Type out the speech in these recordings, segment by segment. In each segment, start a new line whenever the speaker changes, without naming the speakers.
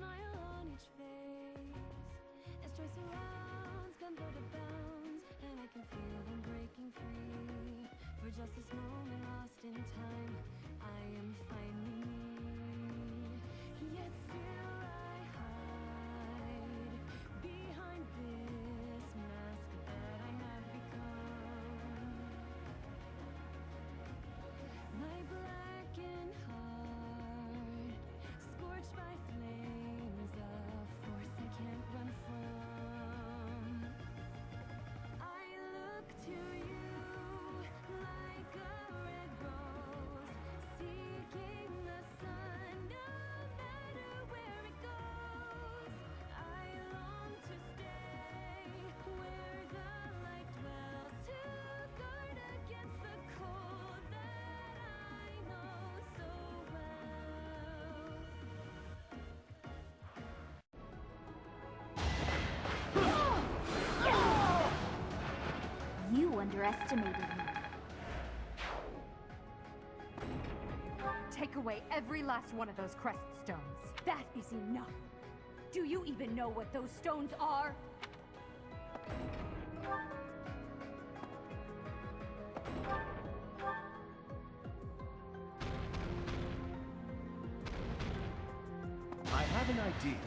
smile on each face. As joy surrounds, gun throw to bounds, and I can feel them breaking free. For just this moment lost in time, I am finding me. Yet still I hide behind this mask that I have become. My blackened heart, scorched by flames, a force I can't run from. I look to you like a red rose, seeking the sun no matter where it goes. I long to stay where the light dwells, to guard against the cold that I know so well.
You underestimated me.
Take away every last one of those crest stones. That is enough. Do you even know what those stones are?
I have an idea.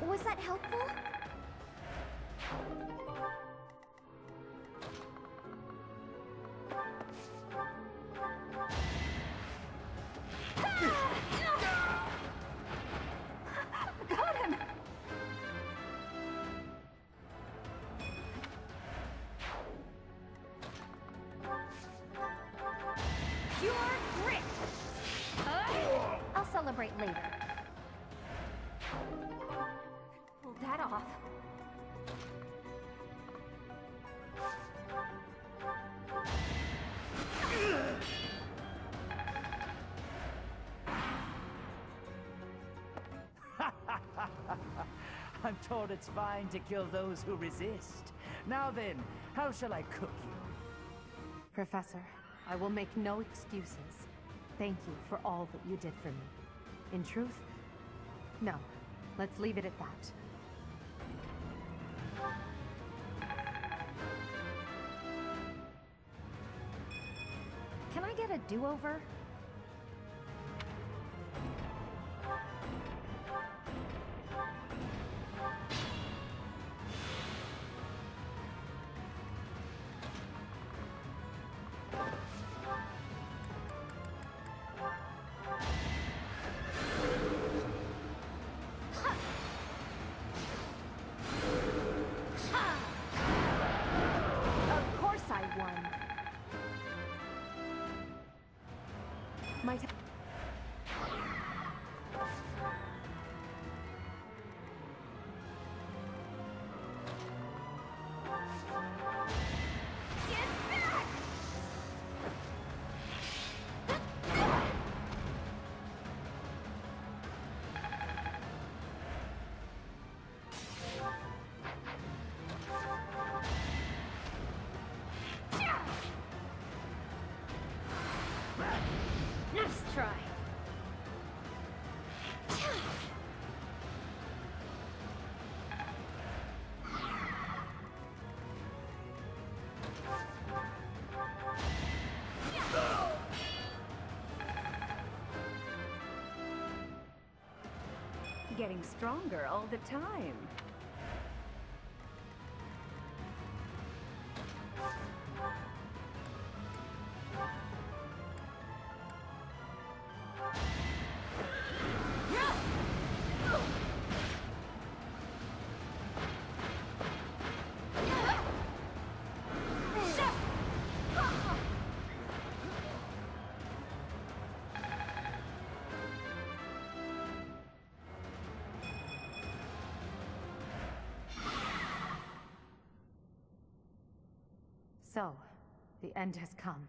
Was that helpful?
Got him! Pure grit!
I'll celebrate later.
Pull that off.
I'm told it's fine to kill those who resist. Now then, how shall I cook you?
Professor, I will make no excuses. Thank you for all that you did for me. In truth, no. Let's leave it at that.
Can I get a do-over?
Of course I won. My
Nice try.
getting stronger all the time. So, the end has come.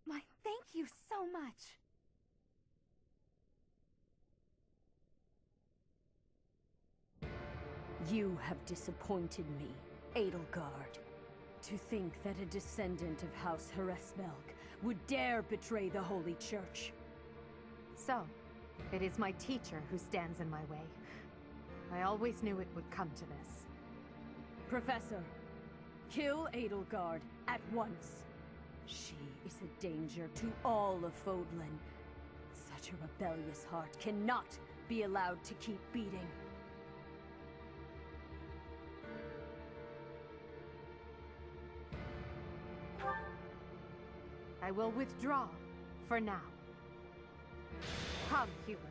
My thank you so much.
You have disappointed me, Edelgard. To think that a descendant of House Hresvelg would dare betray the Holy Church.
So, it is my teacher who stands in my way. I always knew it would come to this.
Professor, kill Edelgard at once. She is a danger to all of Fodlan. Such a rebellious heart cannot be allowed to keep beating.
I will withdraw, for now. Come, Hubert.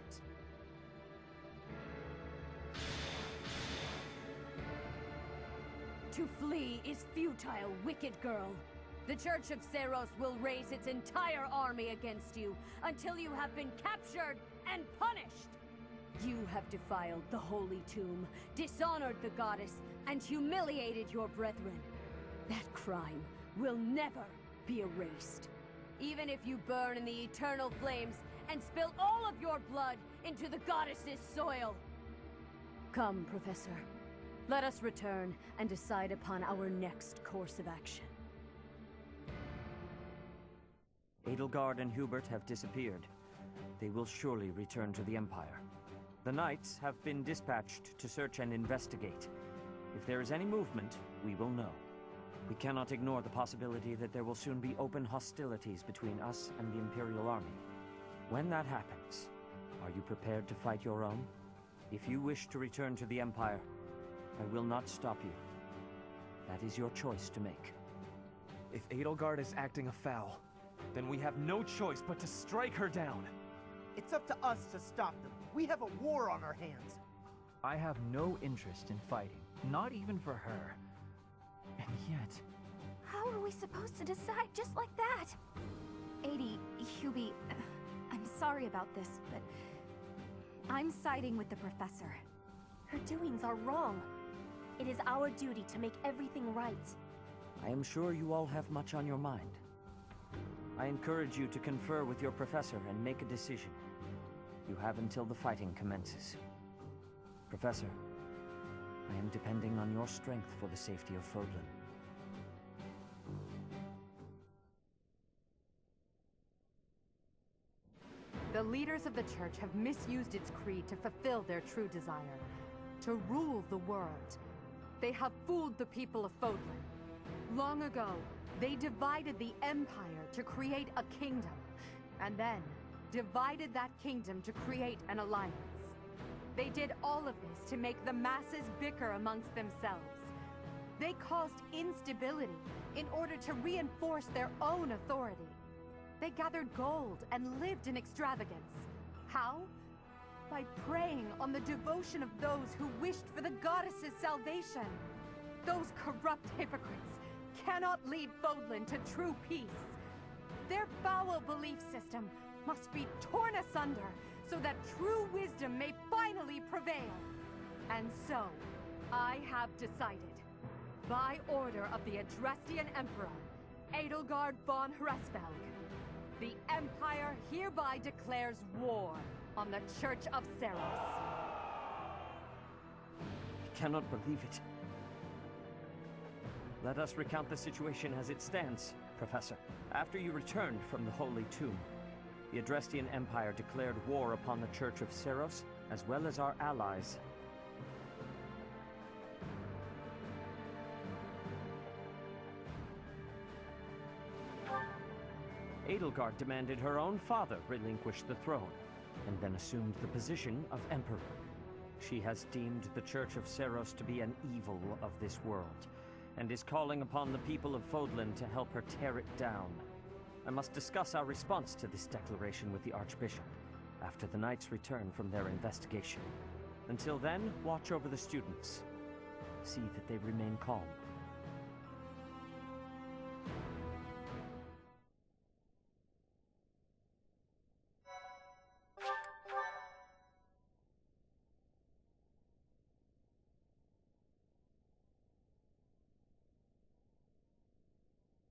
To flee is futile, wicked girl. The Church of Seros will raise its entire army against you until you have been captured and punished. You have defiled the Holy Tomb, dishonored the goddess, and humiliated your brethren. That crime will never be erased. Even if you burn in the eternal flames and spill all of your blood into the goddess's soil. Come, Professor. Let us return and decide upon our next course of action.
Edelgard and Hubert have disappeared. They will surely return to the Empire. The Knights have been dispatched to search and investigate. If there is any movement, we will know. We cannot ignore the possibility that there will soon be open hostilities between us and the Imperial Army. When that happens, are you prepared to fight your own? If you wish to return to the Empire, I will not stop you. That is your choice to make.
If Edelgard is acting afoul, then we have no choice but to strike her down.
It's up to us to stop them. We have a war on our hands.
I have no interest in fighting, not even for her. And yet...
How are we supposed to decide just like that? Hubie, I'm sorry about this, but I'm siding with the Professor. Her doings are wrong. It is our duty to make everything right.
I am sure you all have much on your mind. I encourage you to confer with your professor and make a decision. You have until the fighting commences. Professor, I am depending on your strength for the safety of Fodlan.
The leaders of the Church have misused its creed to fulfill their true desire. To rule the world. They have fooled the people of Fodlan. Long ago, they divided the Empire to create a kingdom. And then, divided that kingdom to create an alliance. They did all of this to make the masses bicker amongst themselves. They caused instability in order to reinforce their own authority. They gathered gold and lived in extravagance. How? By preying on the devotion of those who wished for the goddess's salvation. Those corrupt hypocrites cannot lead Fodlan to true peace. Their foul belief system must be torn asunder so that true wisdom may finally prevail. And so, I have decided, by order of the Adrestian Emperor, Edelgard von Hresvelg, the Empire hereby declares war on the Church of Seros.
I cannot believe it. Let us recount the situation as it stands, Professor. After you returned from the Holy Tomb, the Adrestian Empire declared war upon the Church of Seros, as well as our allies. Edelgard demanded her own father relinquish the throne, and then assumed the position of Emperor. She has deemed the Church of Seros to be an evil of this world, and is calling upon the people of Fodlan to help her tear it down. I must discuss our response to this declaration with the Archbishop after the Knights return from their investigation. Until then, watch over the students. See that they remain calm.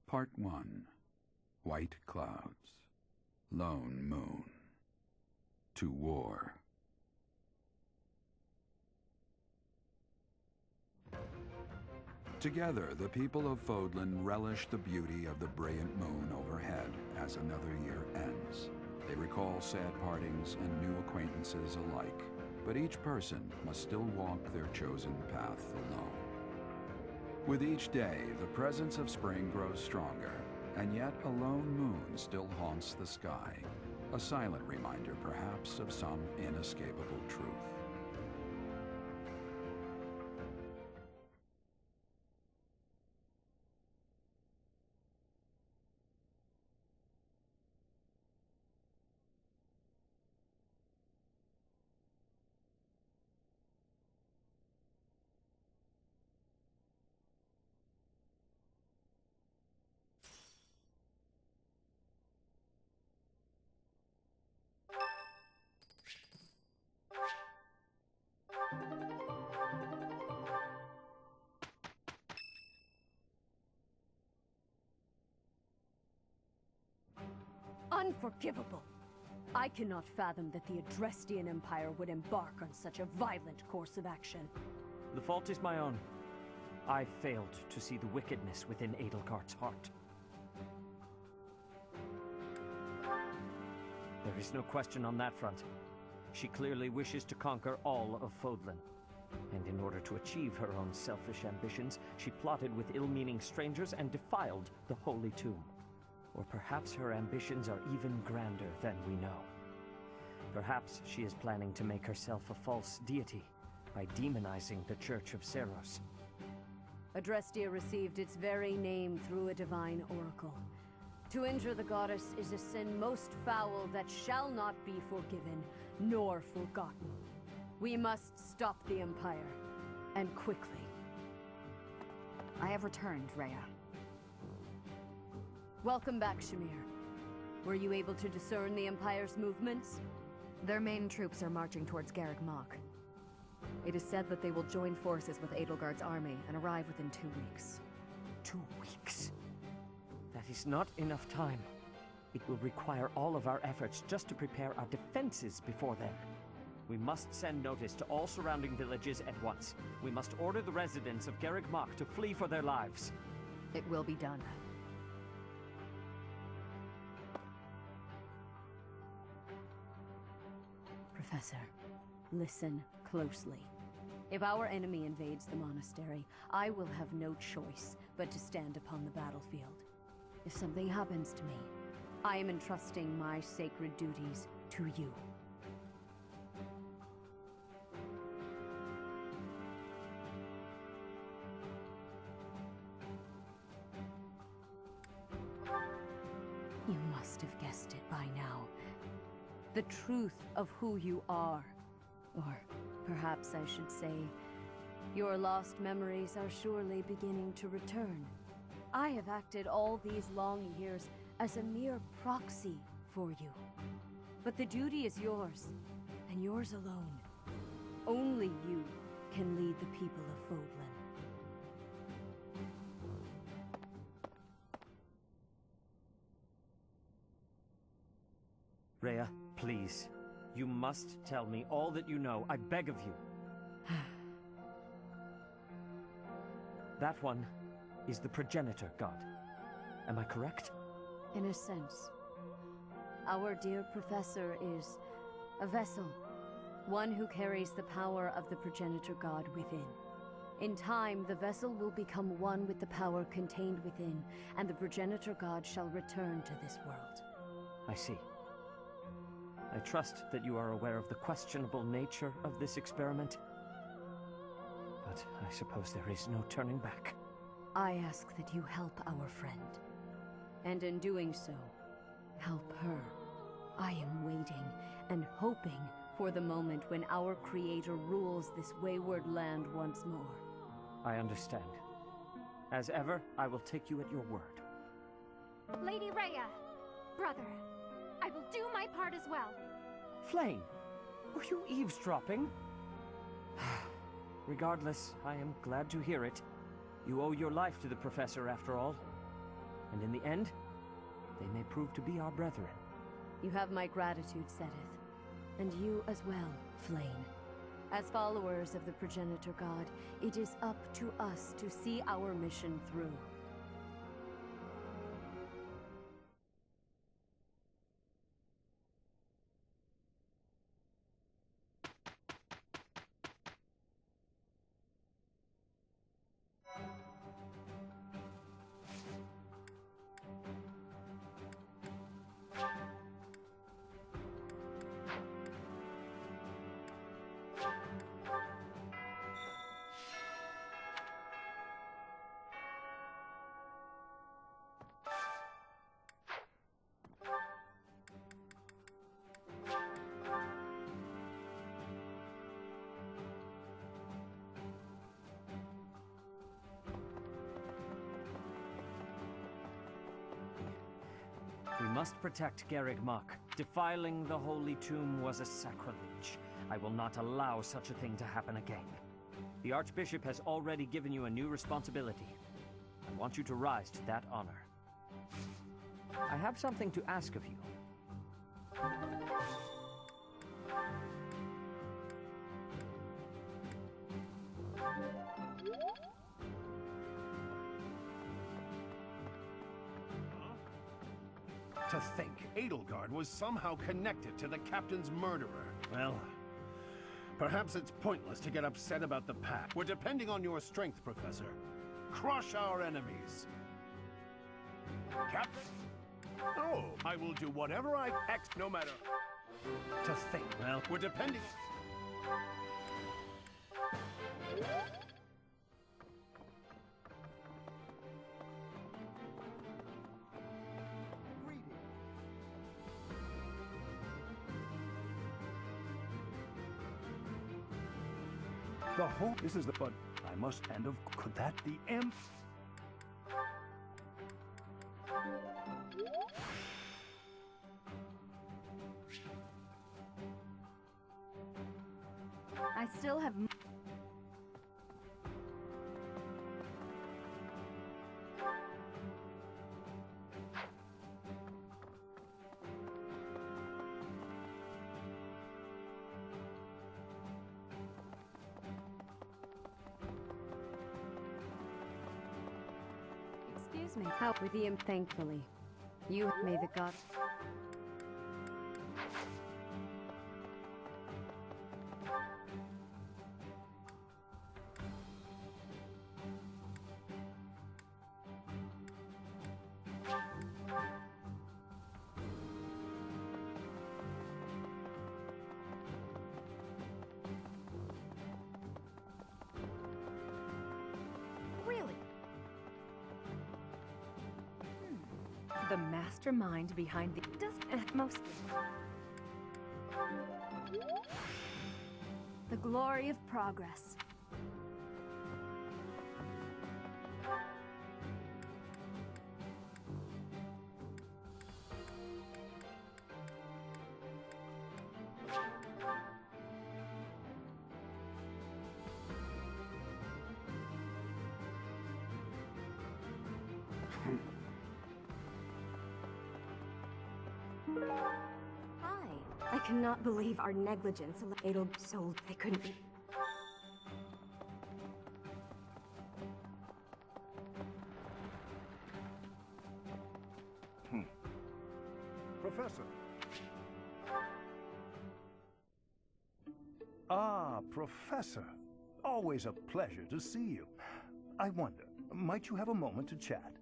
Part 1. White Clouds. Lone Moon. To War. Together, the people of Fodlan relish the beauty of the brilliant moon overhead as another year ends. They recall sad partings and new acquaintances alike, but each person must still walk their chosen path alone. With each day, the presence of spring grows stronger, and yet a lone moon still haunts the sky, a silent reminder perhaps of some inescapable truth.
Unforgivable! I cannot fathom that the Adrestian Empire would embark on such a violent course of action.
The fault is my own. I failed to see the wickedness within Edelgard's heart. There is no question on that front. She clearly wishes to conquer all of Fodlan. And in order to achieve her own selfish ambitions, she plotted with ill-meaning strangers and defiled the Holy Tomb. Or perhaps her ambitions are even grander than we know. Perhaps she is planning to make herself a false deity by demonizing the Church of Seiros.
Adrestia received its very name through a divine oracle. To injure the goddess is a sin most foul that shall not be forgiven, nor forgotten. We must stop the Empire, and quickly.
I have returned, Rhea.
Welcome back, Shamir. Were you able to discern the Empire's movements?
Their main troops are marching towards Garreg Mach. It is said that they will join forces with Edelgard's army and arrive within 2 weeks.
2 weeks? That is not enough time. It will require all of our efforts just to prepare our defenses before then. We must send notice to all surrounding villages at once. We must order the residents of Garreg Mach to flee for their lives.
It will be done.
Professor, listen closely. If our enemy invades the monastery, I will have no choice but to stand upon the battlefield. If something happens to me, I am entrusting my sacred duties to you. You must have guessed it by now. The truth of who you are. Or perhaps I should say, your lost memories are surely beginning to return. I have acted all these long years as a mere proxy for you. But the duty is yours, and yours alone. Only you can lead the people of Fodlan.
Rhea, please. You must tell me all that you know. I beg of you. That one is the progenitor god. Am I correct?
In a sense. Our dear professor is a vessel. One who carries the power of the progenitor god within. In time, the vessel will become one with the power contained within, and the progenitor god shall return to this world.
I see. I trust that you are aware of the questionable nature of this experiment. But I suppose there is no turning back.
I ask that you help our friend. And in doing so, help her. I am waiting and hoping for the moment when our creator rules this wayward land once more.
I understand. As ever, I will take you at your word.
Lady Rhea, brother, I will do my part as well.
Flame, were you eavesdropping? Regardless, I am glad to hear it. You owe your life to the Professor, after all. And in the end, they may prove to be our brethren.
You have my gratitude, Seteth. And you as well, Flame. As followers of the Progenitor God, it is up to us to see our mission through.
We must protect Garreg Mach. Defiling the Holy Tomb was a sacrilege. I will not allow such a thing to happen again. The Archbishop has already given you a new responsibility. I want you to rise to that honor. I have something to ask of you.
To think Edelgard was somehow connected to the captain's murderer. Well, perhaps it's pointless to get upset about the pact. We're depending on your strength, Professor. Crush our enemies. Captain? Oh, I will do whatever I no matter. To think, well, we're depending...
The whole this is the but I must and of could that be
I still have
Excuse me, how with the thankfully. You may the god...
really. The mastermind behind the most the glory of progress. Hi. I cannot believe our negligence. Adel sold. They couldn't be.
Professor? Ah, Professor. Always a pleasure to see you. I wonder, might you have a moment to chat?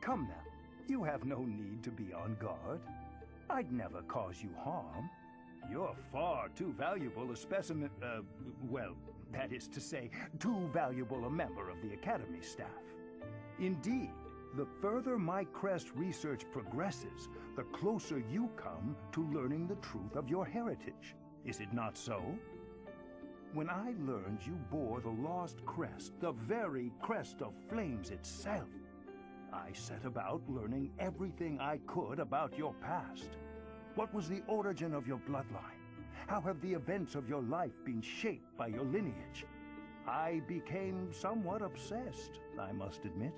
Come now, you have no need to be on guard. I'd never cause you harm. You're far too valuable a specimen, well, that is to say, too valuable a member of the Academy staff. Indeed, the further my crest research progresses, the closer you come to learning the truth of your heritage. Is it not so? When I learned you bore the lost crest, the very crest of flames itself, I set about learning everything I could about your past. What was the origin of your bloodline? How have the events of your life been shaped by your lineage? I became somewhat obsessed, I must admit.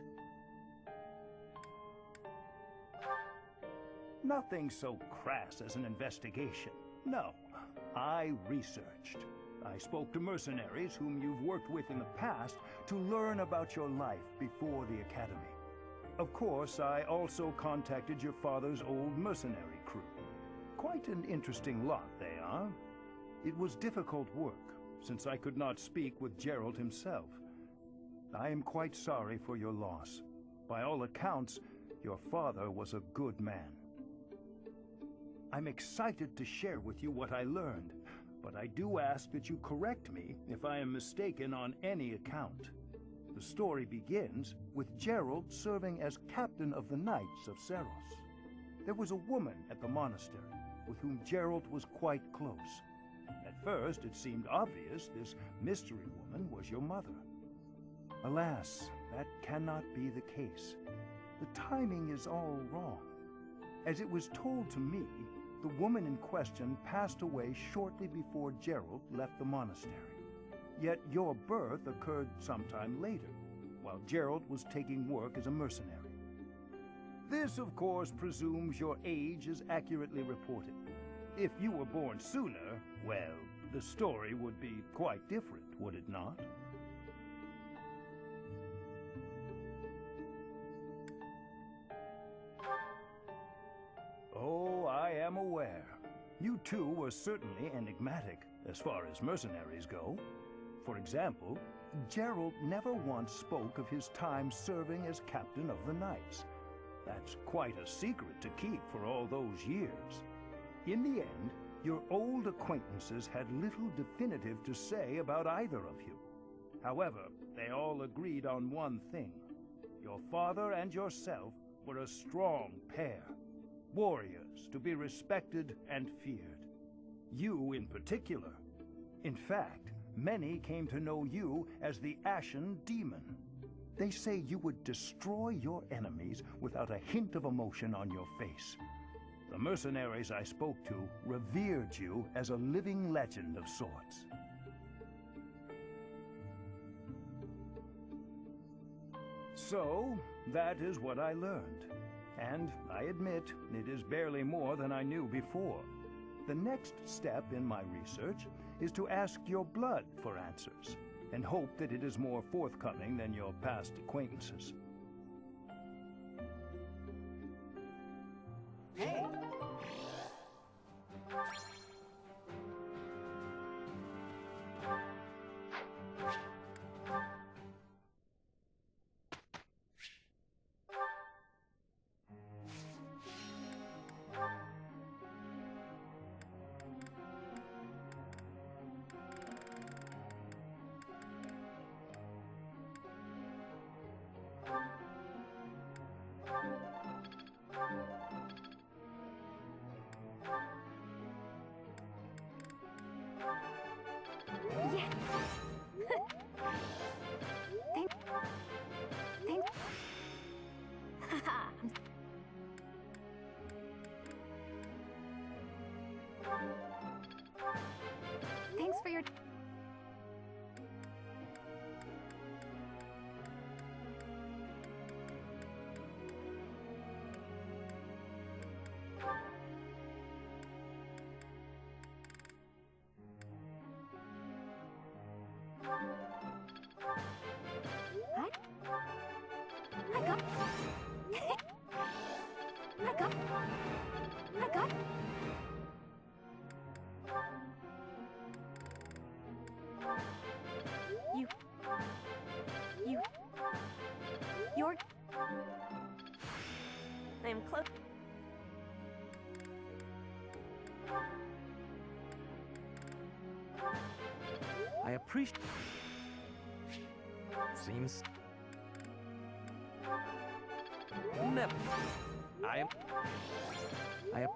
Nothing so crass as an investigation. No, I researched. I spoke to mercenaries whom you've worked with in the past to learn about your life before the Academy. Of course, I also contacted your father's old mercenary crew. Quite an interesting lot they are. It was difficult work, since I could not speak with Gerald himself. I am quite sorry for your loss. By all accounts, your father was a good man. I'm excited to share with you what I learned, but I do ask that you correct me if I am mistaken on any account. The story begins with Gerald serving as captain of the Knights of Seiros. There was a woman at the monastery with whom Gerald was quite close. At first, it seemed obvious this mystery woman was your mother. Alas, that cannot be the case. The timing is all wrong. As it was told to me, the woman in question passed away shortly before Gerald left the monastery. Yet your birth occurred sometime later, while Gerald was taking work as a mercenary. This, of course, presumes your age is accurately reported. If you were born sooner, well, the story would be quite different, would it not? Oh, I am aware. You too were certainly enigmatic, as far as mercenaries go. For example, Gerald never once spoke of his time serving as captain of the Knights. That's quite a secret to keep for all those years. In the end, your old acquaintances had little definitive to say about either of you. However, they all agreed on one thing. Your father and yourself were a strong pair. Warriors to be respected and feared. You in particular. In fact, many came to know you as the Ashen Demon. They say you would destroy your enemies without a hint of emotion on your face. The mercenaries I spoke to revered you as a living legend of sorts. So, that is what I learned. And I admit, it is barely more than I knew before. The next step in my research is to ask your blood for answers, and hope that it is more forthcoming than your past acquaintances.
Hey!
Thanks for your... close.
I appreciate... Seems... Never... I am... I...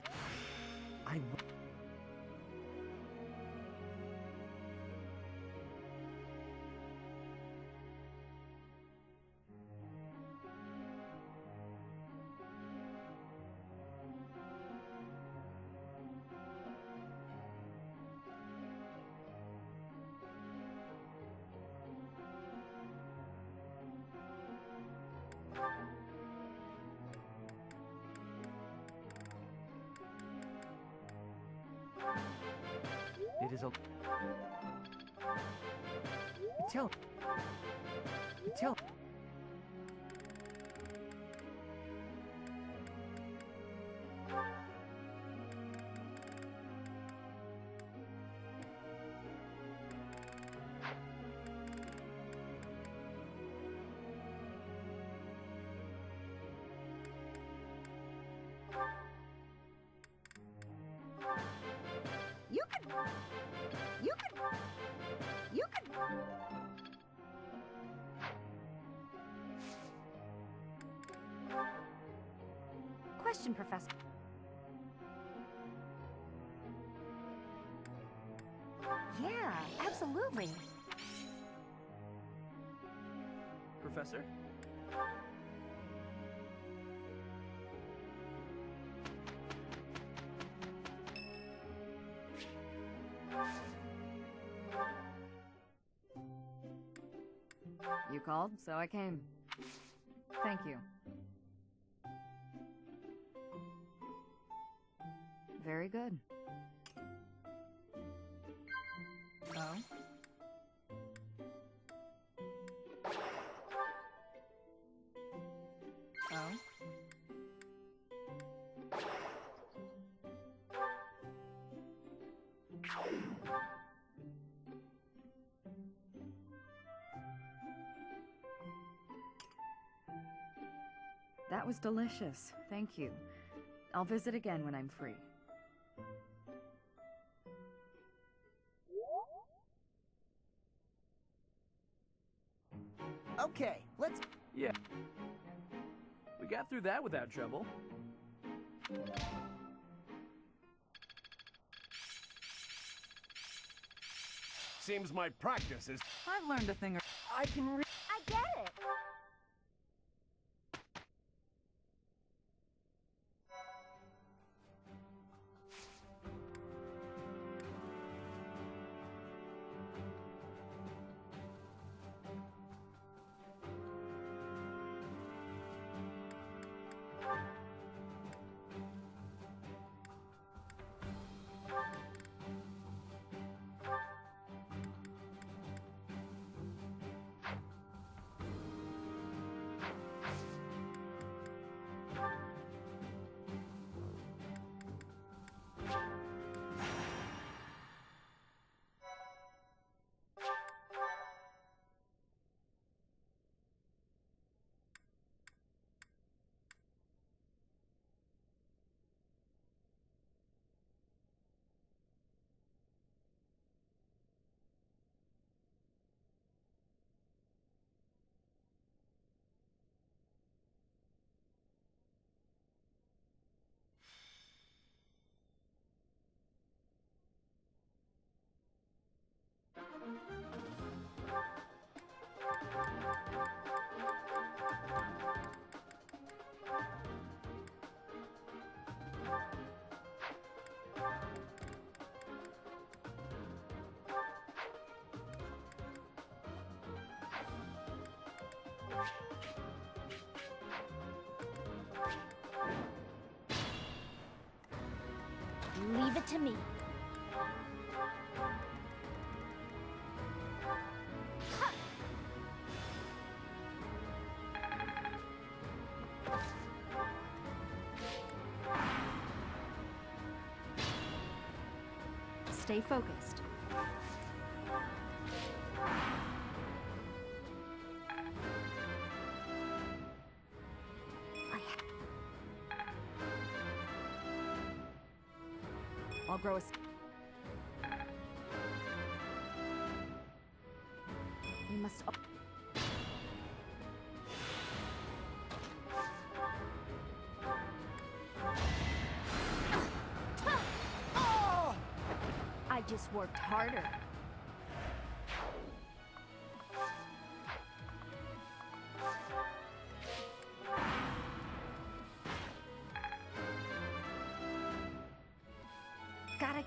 It is a... Tell...
You could... Question, Professor. Yeah, absolutely.
Professor?
You called, so I came. Thank you. Very good. Oh? Oh? That was delicious. Thank you. I'll visit again when I'm free.
Okay, let's...
Yeah. We got through that without trouble.
Seems my practice is...
I've learned a thing or...
I can
I get it. Leave it to me. Stay focused. I'll grow a... We must... I just worked harder. Gotta...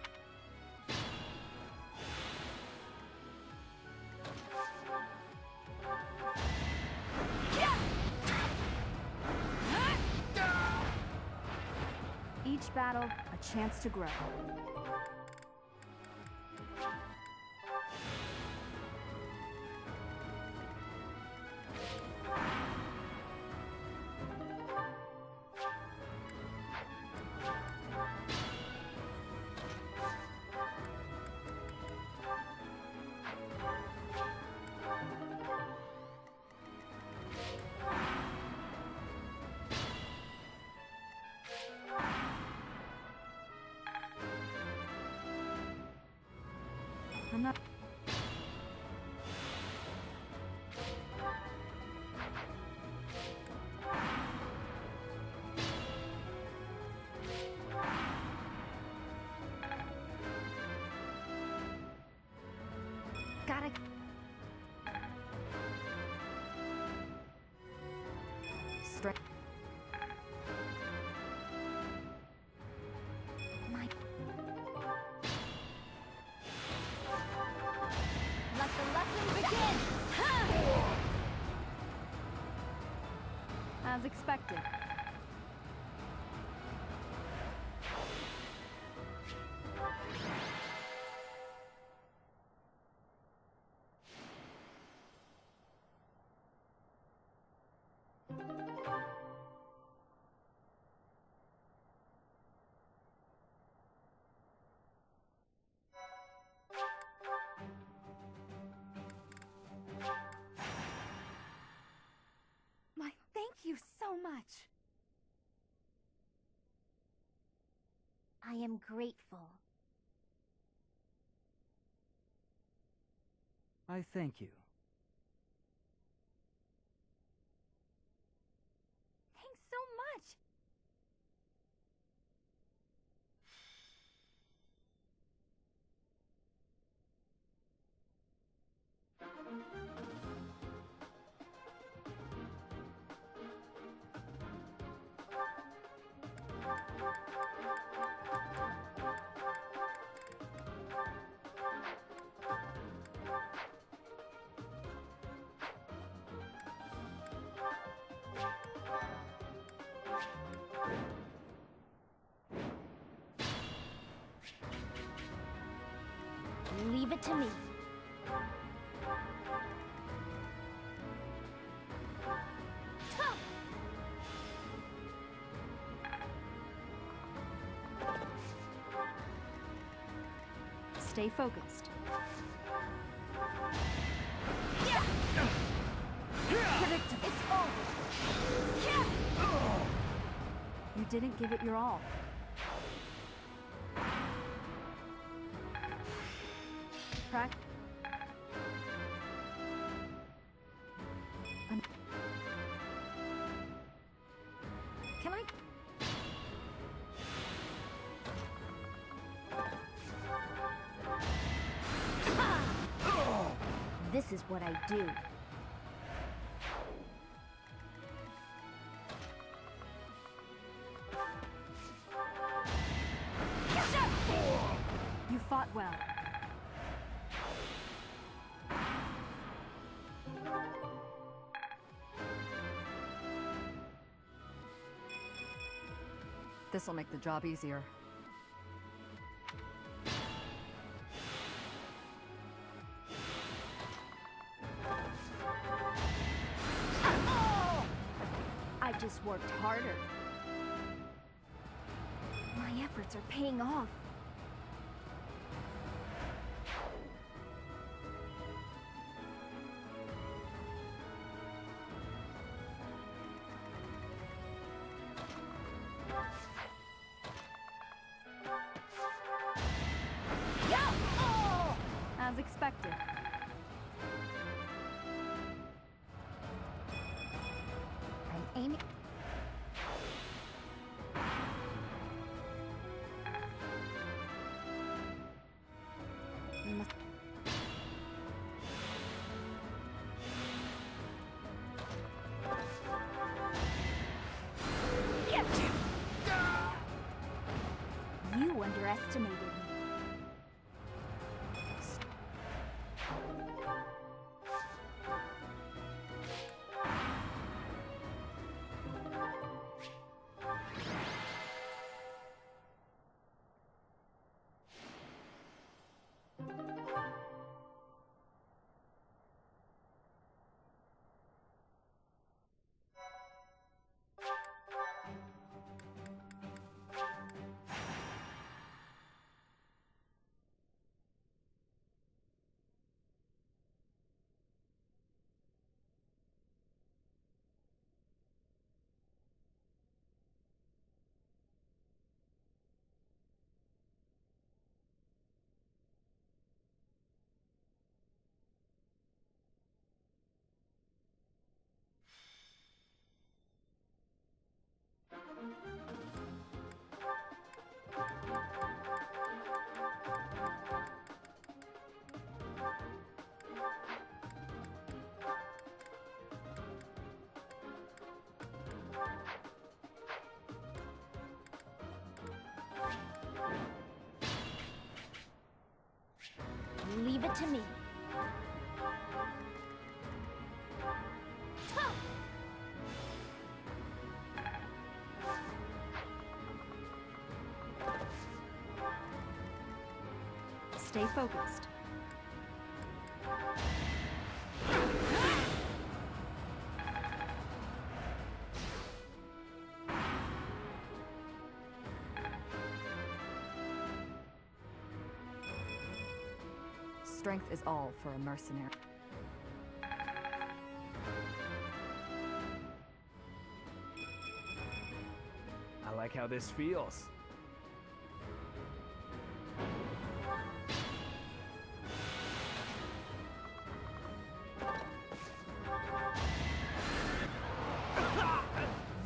Each battle, a chance to grow. I'm not... Gotta... Strength... My... Let the lesson begin! As expected. My, thank you so much.
I am grateful.
I thank you.
Thanks so much.
Leave it to me.
Stay focused. Predictable. It's over. You didn't give it your all. Can I...
This is what I do.
You fought well. This'll make the job easier.
I just worked harder. My efforts are paying off. You underestimated me. Leave it to me.
Stay focused. Strength is all for a mercenary.
I like how this feels.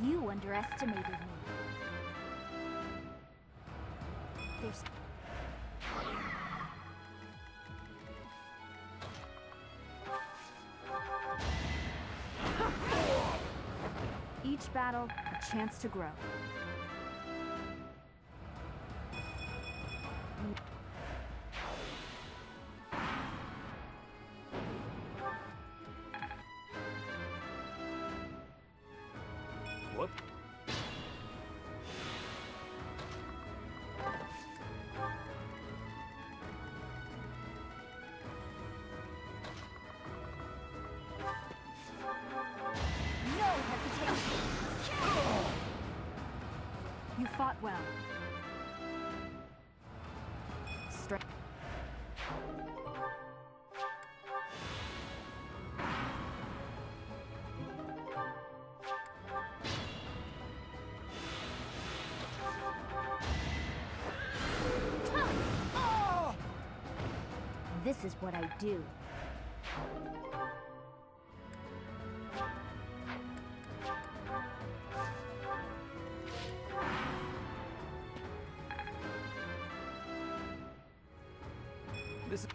You underestimated me. There's...
Each battle, a chance to grow.
Whoop.
No hesitation. You fought well. Strength.
This is what I do.
This.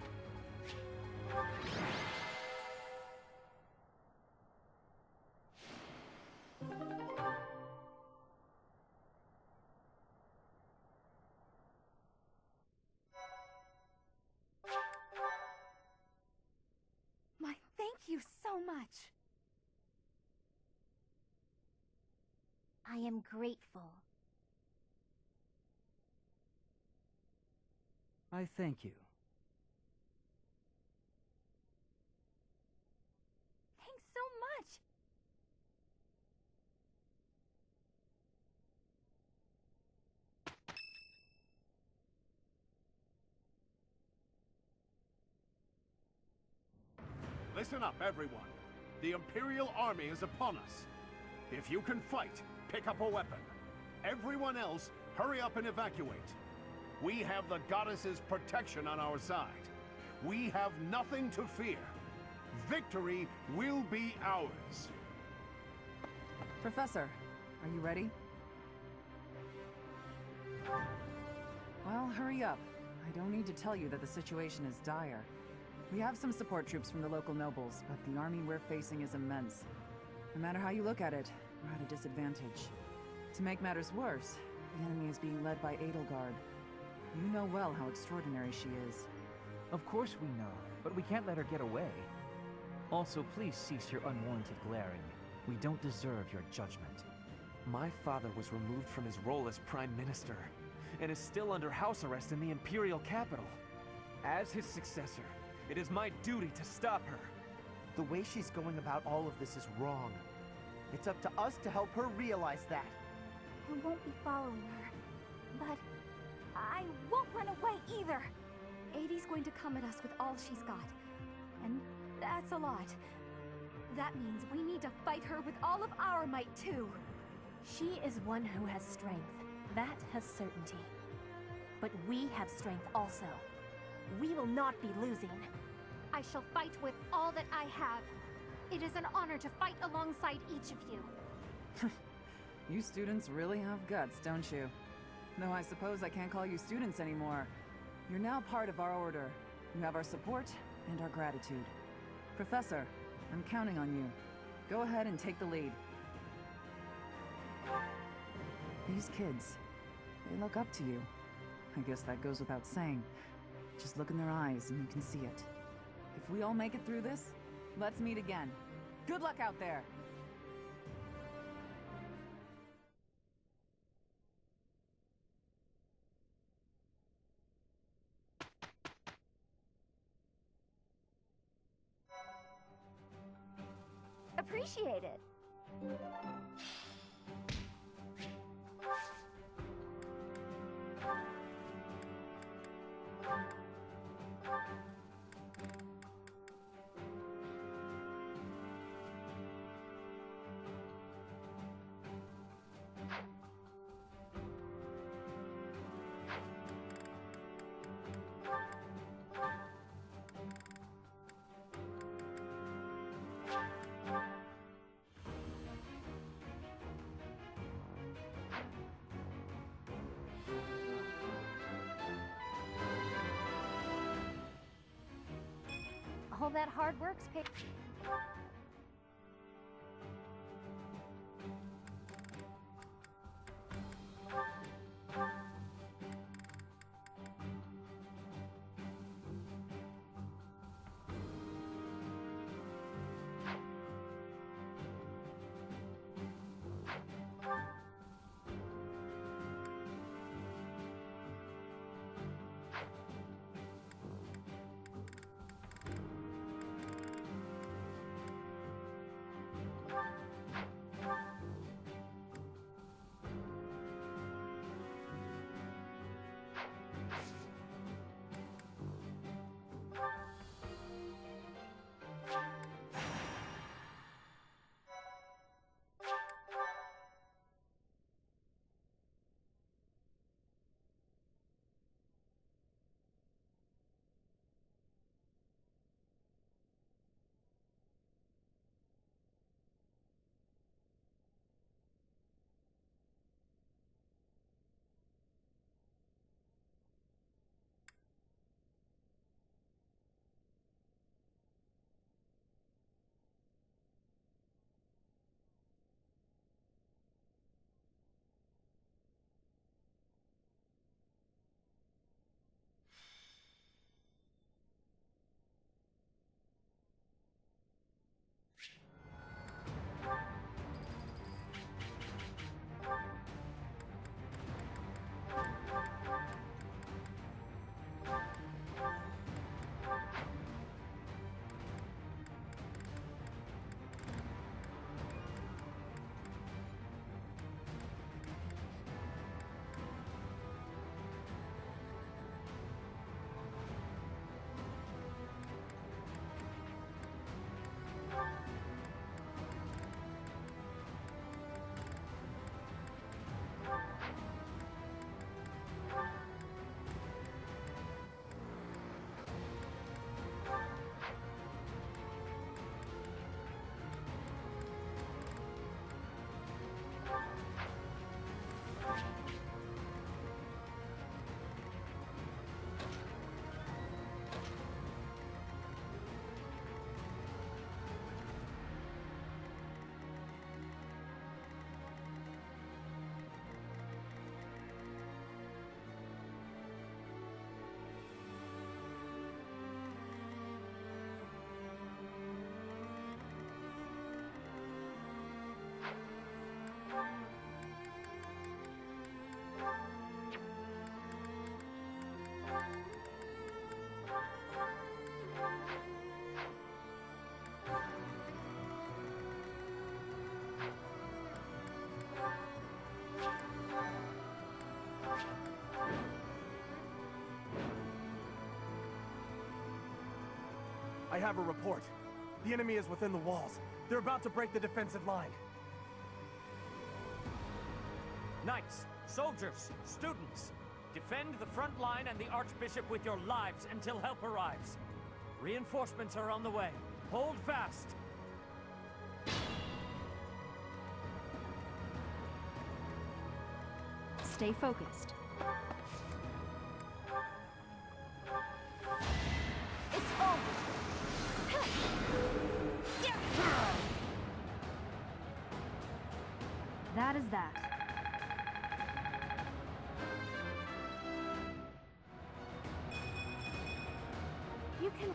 My thank you so much.
I am grateful.
I thank you.
Thanks so much.
Listen up, everyone. The Imperial Army is upon us. If you can fight, pick up a weapon. Everyone else, hurry up and evacuate. We have the goddess's protection on our side. We have nothing to fear. Victory will be ours.
Professor, are you ready? Well, hurry up. I don't need to tell you that the situation is dire. We have some support troops from the local nobles, but the army we're facing is immense. No matter how you look at it, we're at a disadvantage. To make matters worse, the enemy is being led by Edelgard,
You know well how extraordinary she is.
Of course we know, but we can't let her get away. Also, please cease your unwarranted glaring. We don't deserve your judgment.
My father was removed from his role as Prime Minister, and is still under house arrest in the Imperial capital. As his successor, it is my duty to stop her.
The way she's going about all of this is wrong. It's up to us to help her realize that.
I won't be following her, but I won't run away either. Adie's going to come at us with all she's got, and that's a lot. That means we need to fight her with all of our might, too.
She is one who has strength. That has certainty. But we have strength also. We will not be losing.
I shall fight with all that I have. It is an honor to fight alongside each of you.
You students really have guts, don't you? Though I suppose I can't call you students anymore. You're now part of our order. You have our support and our gratitude. Professor, I'm counting on you. Go ahead and take the lead. These kids, they look up to you. I guess that goes without saying. Just look in their eyes and you can see it. If we all make it through this, let's meet again. Good luck out there!
Appreciate it.
All that hard work's paid.
I have a report. The enemy is within the walls. They're about to break the defensive line.
Knights, soldiers, students, defend the front line and the Archbishop with your lives until help arrives. Reinforcements are on the way. Hold fast.
Stay focused.
It's over!
That is that.
You can...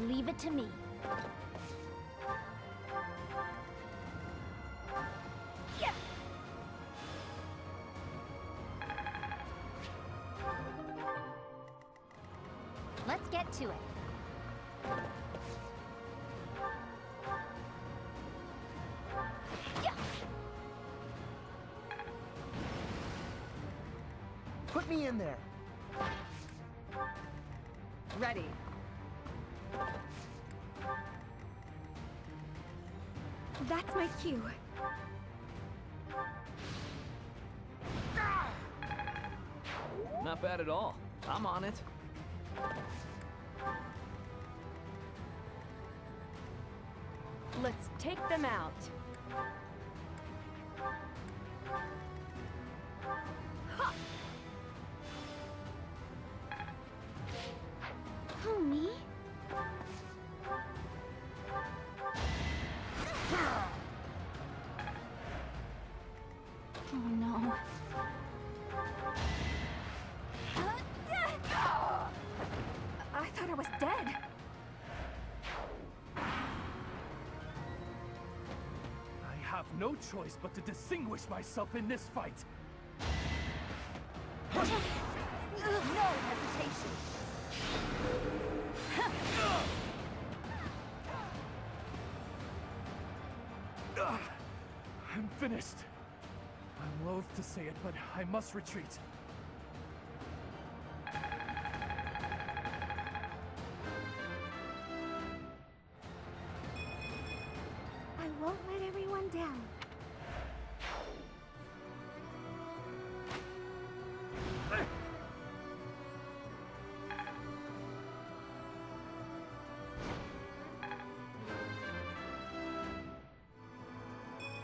Leave it to me. Yeah. Let's get to it. Yeah.
Put me in there.
Ready.
That's my cue.
Not bad at all. I'm on it.
Let's take them out. Ha! Who, me? Oh no.
I thought I was dead.
I have no choice but to distinguish myself in this fight.
No hesitation.
I'm finished. I'm loath to say it, but I must retreat.
I won't let everyone down.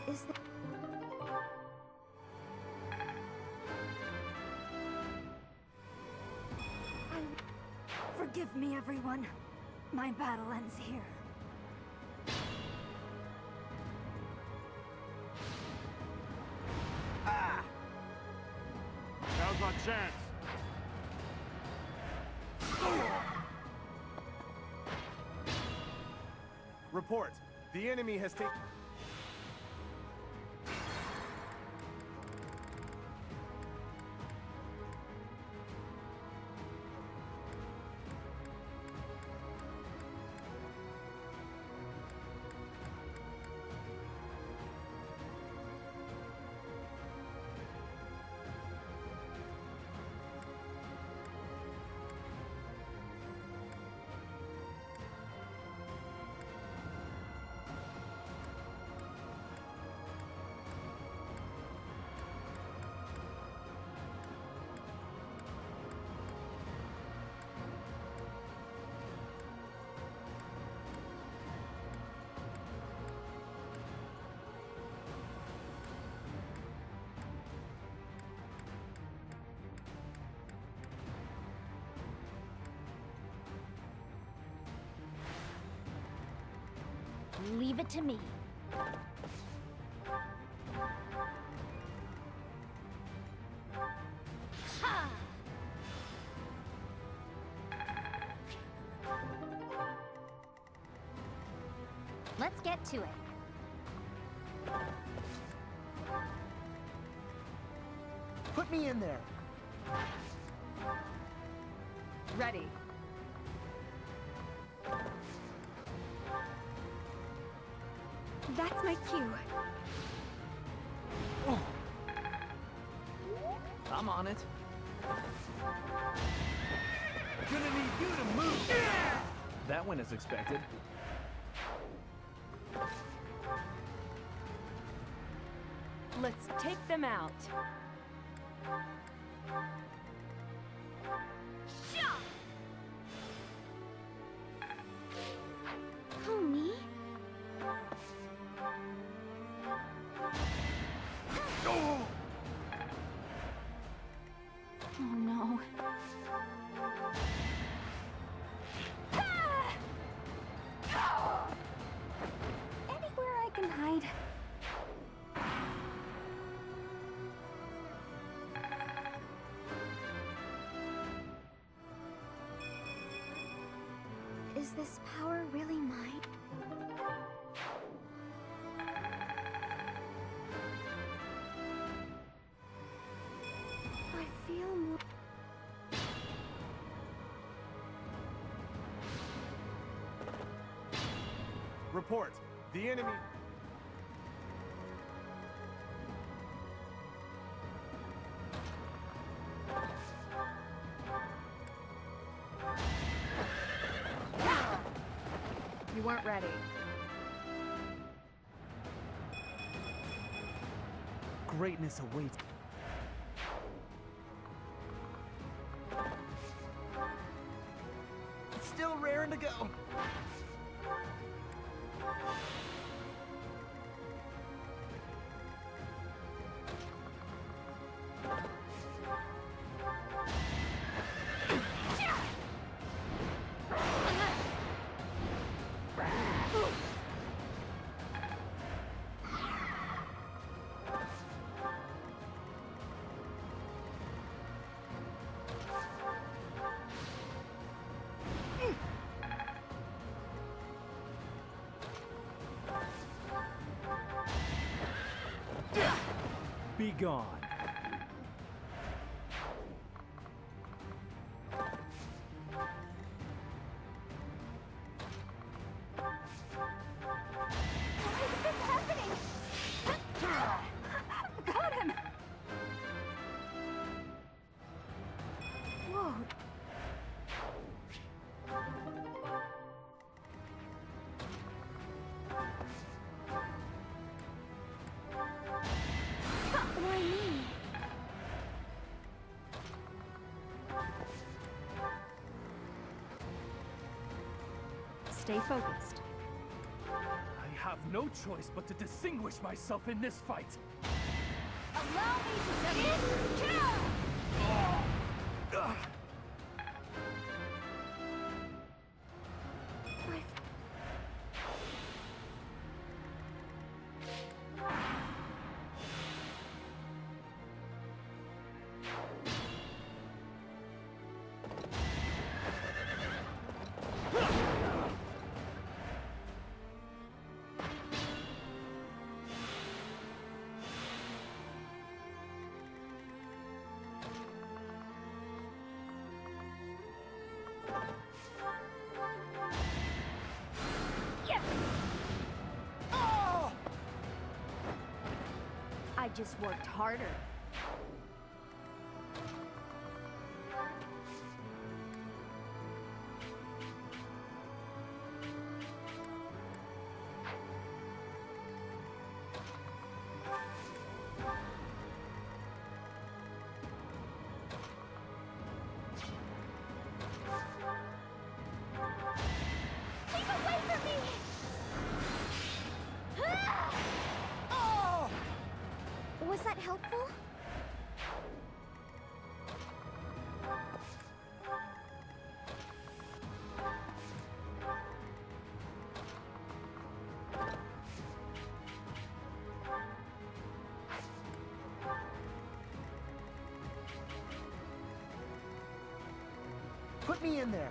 Is that...
Forgive me, everyone. My battle ends here.
Now's our chance.
Report. The enemy has taken...
Leave it to me. Ha! Let's get to it.
Put me in there.
Ready.
That's my cue.
I'm on it.
Gonna need you to move!
That went as expected.
Let's take them out.
Who, me? Oh no. Anywhere I can hide. Is this power really mine? I feel more...
Report. The enemy...
You weren't ready.
Greatness awaits. It's still raring to go.
Be gone.
Why is this happening? Got him! Whoa. Why me?
Stay focused.
I have no choice but to distinguish myself in this fight.
Allow me to step in! Kill!
I just worked harder.
Keep away from me! Was that helpful?
Put me in there.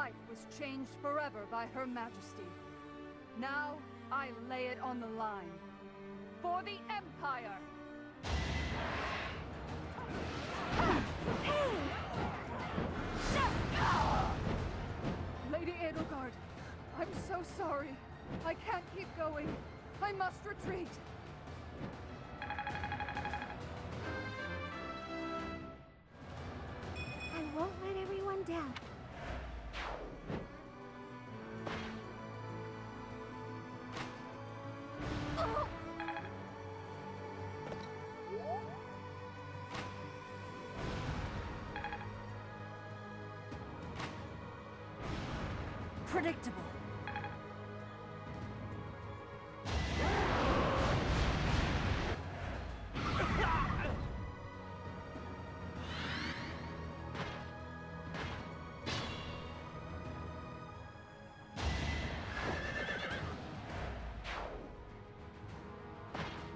life was changed forever by Her Majesty. Now, I lay it on the line. For the Empire! Lady Edelgard, I'm so sorry. I can't keep going. I must retreat.
I won't let everyone down.
Predictable.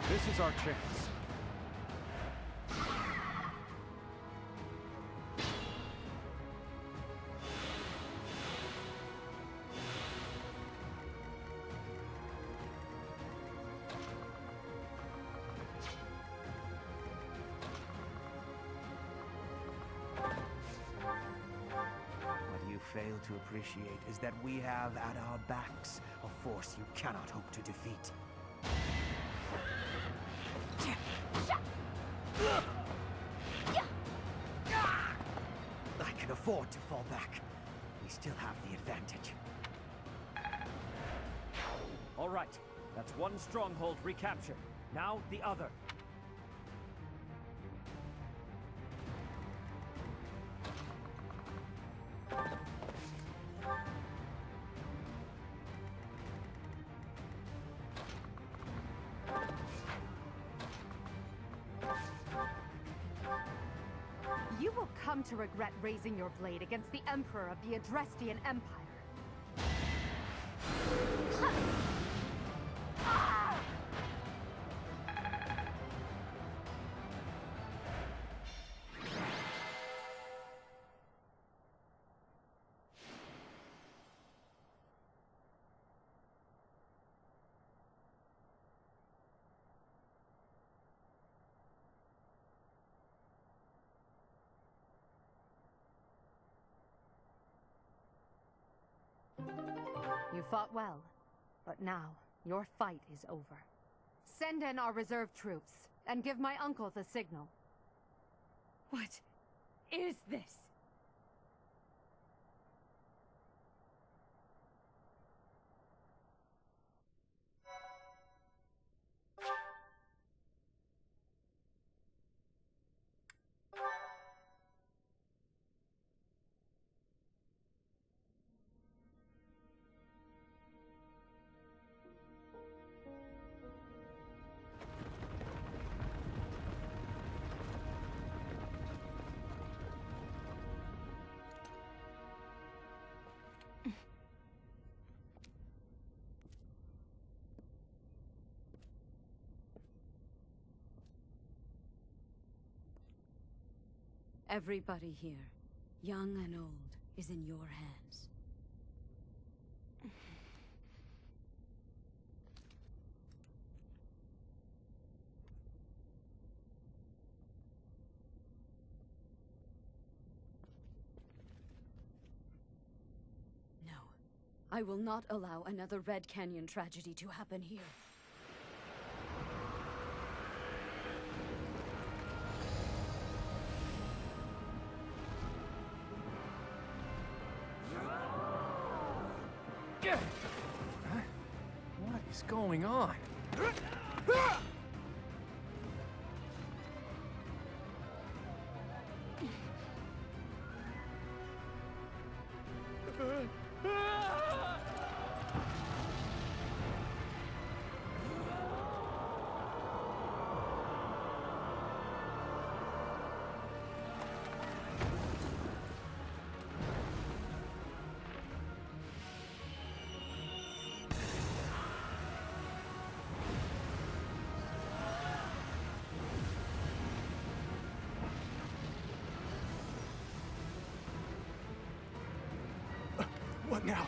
This is our chance.
What you fail to appreciate is that we have at our backs a force you cannot hope to defeat. I can afford to fall back. We still have the advantage.
All right, that's one stronghold recaptured. Now the other.
You will come to regret raising your blade against the Emperor of the Adrestian Empire. You fought well, but now your fight is over. Send in our reserve troops, and give my uncle the signal.
What is this? Everybody here, young and old, is in your hands. No, I will not allow another Red Canyon tragedy to happen here.
What is going on?
What now?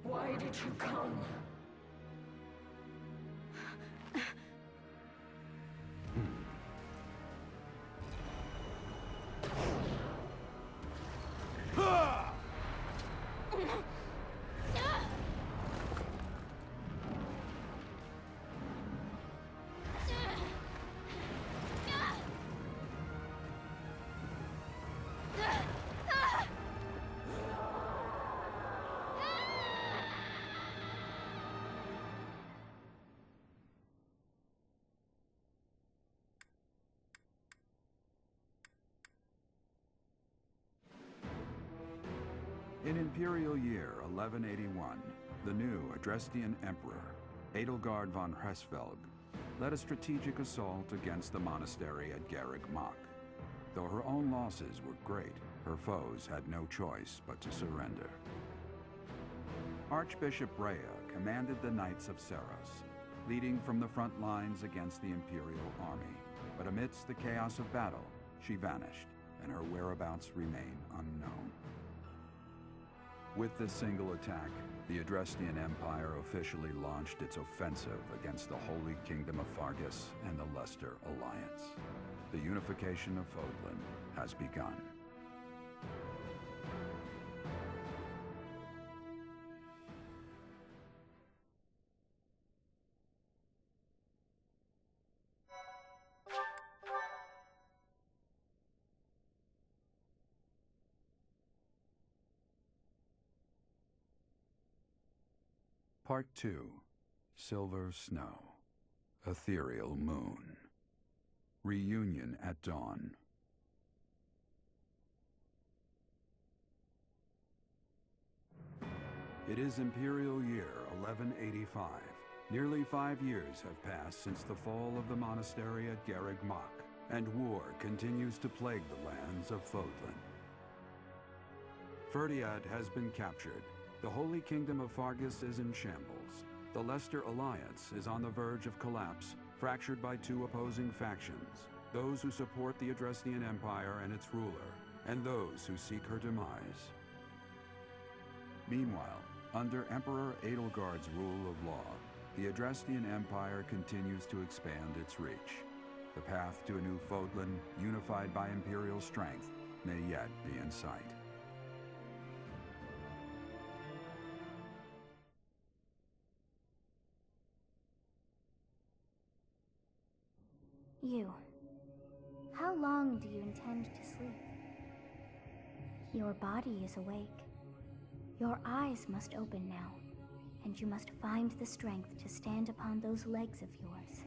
Why did you come?
In Imperial Year 1181, the new Adrestian Emperor, Edelgard von Hresvelg, led a strategic assault against the monastery at Garreg Mach. Though her own losses were great, her foes had no choice but to surrender. Archbishop Rhea commanded the Knights of Seros, leading from the front lines against the Imperial army. But amidst the chaos of battle, she vanished, and her whereabouts remain unknown. With this single attack, the Adrestian Empire officially launched its offensive against the Holy Kingdom of Fargus and the Leicester Alliance. The unification of Fodlan has begun. Part 2. Silver Snow. Ethereal Moon. Reunion at Dawn. It is Imperial Year 1185. Nearly 5 years have passed since the fall of the monastery at Garreg Mach, and war continues to plague the lands of Fodlan. Ferdiad has been captured. The Holy Kingdom of Fargus is in shambles. The Leicester Alliance is on the verge of collapse, fractured by two opposing factions. Those who support the Adrestian Empire and its ruler, and those who seek her demise. Meanwhile, under Emperor Edelgard's rule of law, the Adrestian Empire continues to expand its reach. The path to a new Fodlan, unified by Imperial strength, may yet be in sight.
You. How long do you intend to sleep? Your body is awake. Your eyes must open now, and you must find the strength to stand upon those legs of yours.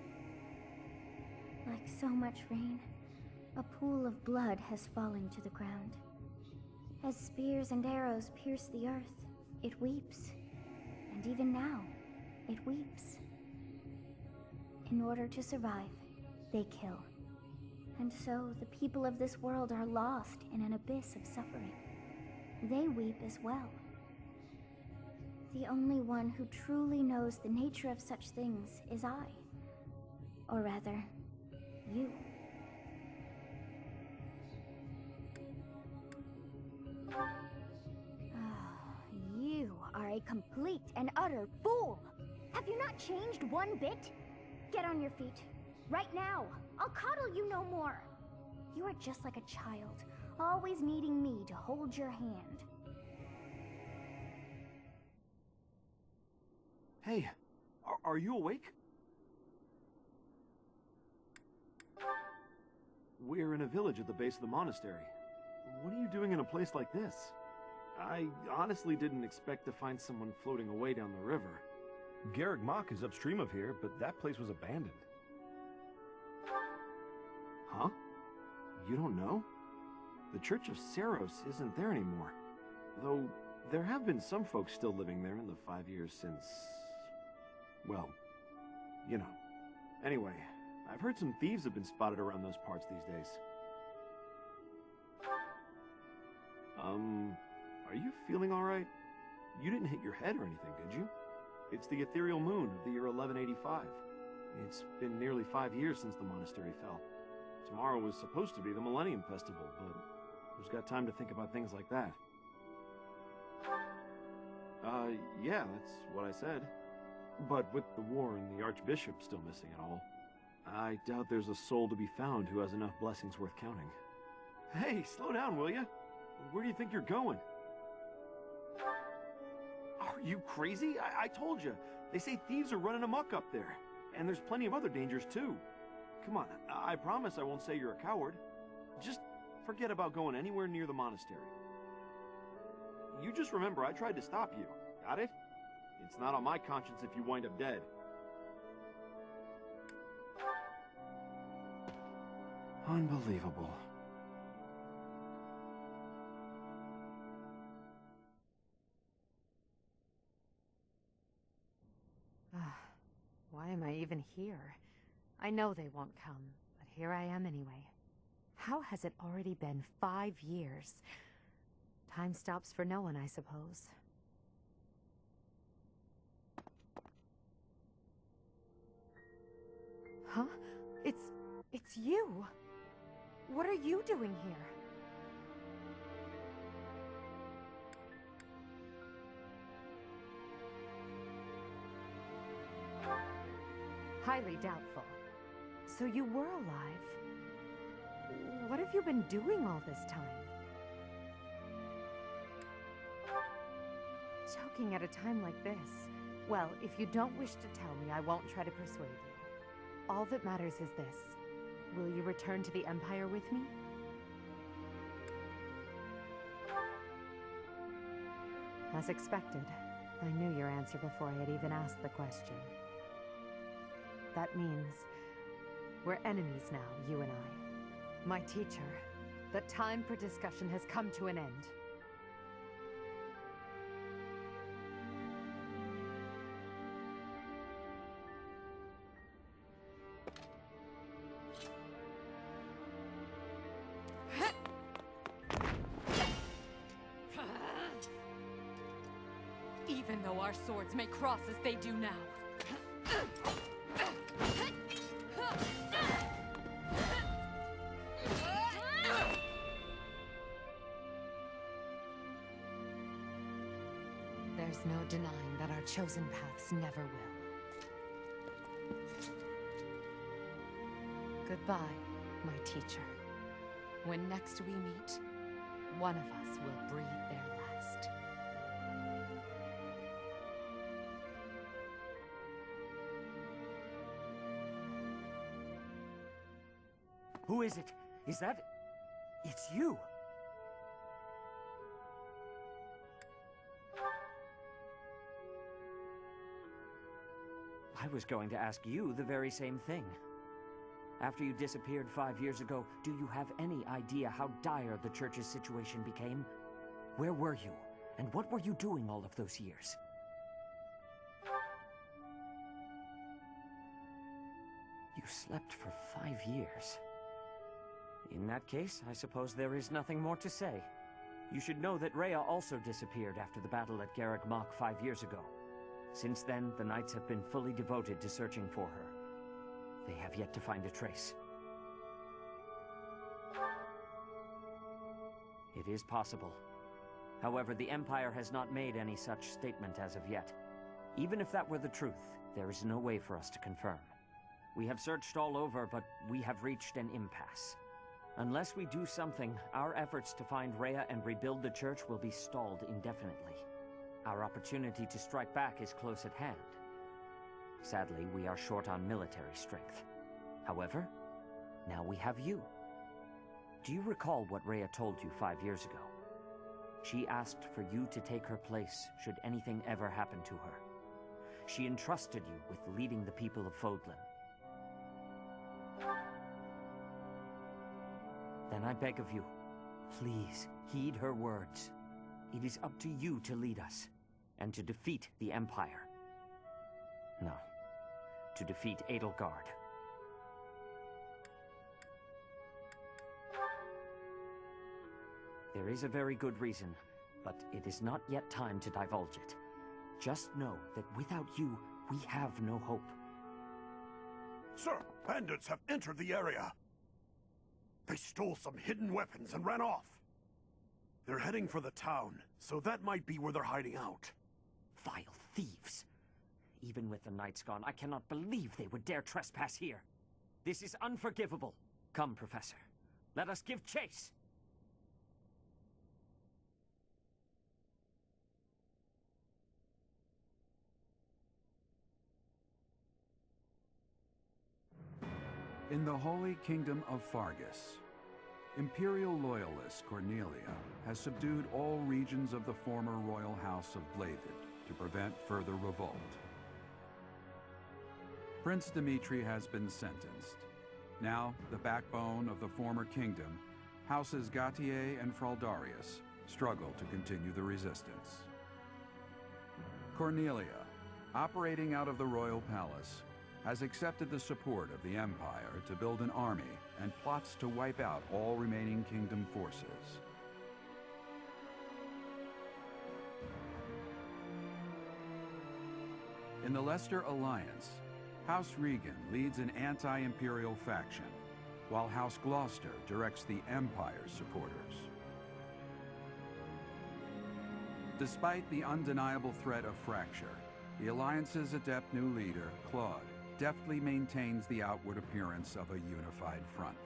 Like so much rain, a pool of blood has fallen to the ground. As spears and arrows pierce the earth, it weeps. And even now, it weeps. In order to survive, they kill. And so the people of this world are lost in an abyss of suffering. They weep as well. The only one who truly knows the nature of such things is I. Or rather, you. You are a complete and utter fool! Have you not changed one bit? Get on your feet. Right now! I'll coddle you no more! You are just like a child, always needing me to hold your hand.
Hey, are you awake? We're in a village at the base of the monastery. What are you doing in a place like this? I honestly didn't expect to find someone floating away down the river.
Garreg Mach is upstream of here, but that place was abandoned.
Huh? You don't know? The Church of Seiros isn't there anymore. Though, there have been some folks still living there in the 5 years since... well, you know. Anyway, I've heard some thieves have been spotted around those parts these days. Are you feeling alright? You didn't hit your head or anything, did you? It's the ethereal moon of the year 1185. It's been nearly 5 years since the monastery fell. Tomorrow was supposed to be the Millennium Festival, but who's got time to think about things like that? Yeah, that's what I said. But with the war and the Archbishop still missing it all, I doubt there's a soul to be found who has enough blessings worth counting. Hey, slow down, will ya? Where do you think you're going? Are you crazy? I told you. They say thieves are running amok up there. And there's plenty of other dangers, too. Come on, I promise I won't say you're a coward. Just forget about going anywhere near the monastery. You just remember I tried to stop you. Got it? It's not on my conscience if you wind up dead. Unbelievable.
Why am I even here? I know they won't come, but here I am anyway. How has it already been 5 years? Time stops for no one, I suppose. Huh? It's you! What are you doing here? Highly doubtful. So you were alive. What have you been doing all this time? Choking at a time like this. Well, if you don't wish to tell me, I won't try to persuade you. All that matters is this. Will you return to the Empire with me? As expected, I knew your answer before I had even asked the question. That means we're enemies now, you and I. My teacher, the time for discussion has come to an end. Even though our swords may cross as they do now. There's no denying that our chosen paths never will. Goodbye, my teacher. When next we meet, one of us will breathe their last.
Who is it? Is that... It's you! I was going to ask you the very same thing. After you disappeared 5 years ago, do you have any idea how dire the Church's situation became? Where were you? And what were you doing all of those years? You slept for 5 years. In that case, I suppose there is nothing more to say. You should know that Rhea also disappeared after the battle at Garreg Mach 5 years ago. Since then, the Knights have been fully devoted to searching for her. They have yet to find a trace. It is possible. However, the Empire has not made any such statement as of yet. Even if that were the truth, there is no way for us to confirm. We have searched all over, but we have reached an impasse. Unless we do something, our efforts to find Rhea and rebuild the Church will be stalled indefinitely. Our opportunity to strike back is close at hand. Sadly, we are short on military strength. However, now we have you. Do you recall what Rhea told you 5 years ago? She asked for you to take her place should anything ever happen to her. She entrusted you with leading the people of Fodlan. Then I beg of you, please heed her words. It is up to you to lead us, and to defeat the Empire. No, to defeat Edelgard. There is a very good reason, but it is not yet time to divulge it. Just know that without you, we have no hope.
Sir, bandits have entered the area. They stole some hidden weapons and ran off. They're heading for the town, so that might be where they're hiding out.
Vile thieves! Even with the nights gone, I cannot believe they would dare trespass here. This is unforgivable. Come, Professor. Let us give chase!
In the Holy Kingdom of Fargus, Imperial loyalist Cornelia has subdued all regions of the former royal house of Blathed to prevent further revolt. Prince Dimitri has been sentenced. Now, the backbone of the former kingdom, Houses Gautier and Fraldarius, struggle to continue the resistance. Cornelia, operating out of the royal palace, has accepted the support of the Empire to build an army and plots to wipe out all remaining kingdom forces. In the Leicester Alliance, House Regan leads an anti-imperial faction, while House Gloucester directs the Empire's supporters. Despite the undeniable threat of fracture, the Alliance's adept new leader, Claude, deftly maintains the outward appearance of a unified front.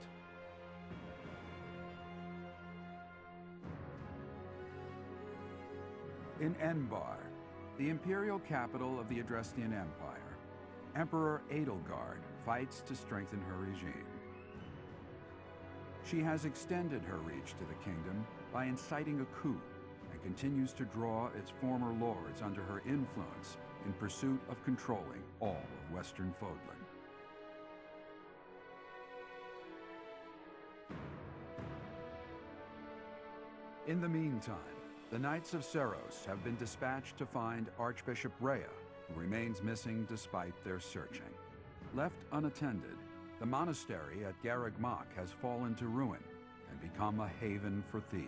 In Enbar, the imperial capital of the Adrestian Empire, Emperor Edelgard fights to strengthen her regime. She has extended her reach to the kingdom by inciting a coup and continues to draw its former lords under her influence in pursuit of controlling all of Western Fodlan. In the meantime, the Knights of Seros have been dispatched to find Archbishop Rhea, who remains missing despite their searching. Left unattended, the monastery at Garreg Mach has fallen to ruin and become a haven for thieves.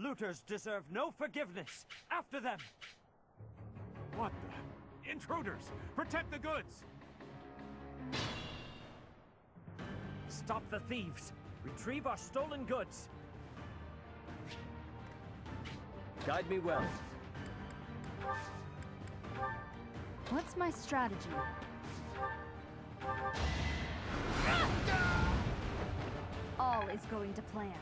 Looters deserve no forgiveness! After them!
What the? Intruders! Protect the goods!
Stop the thieves! Retrieve our stolen goods!
Guide me well.
What's my strategy? All is going to plan.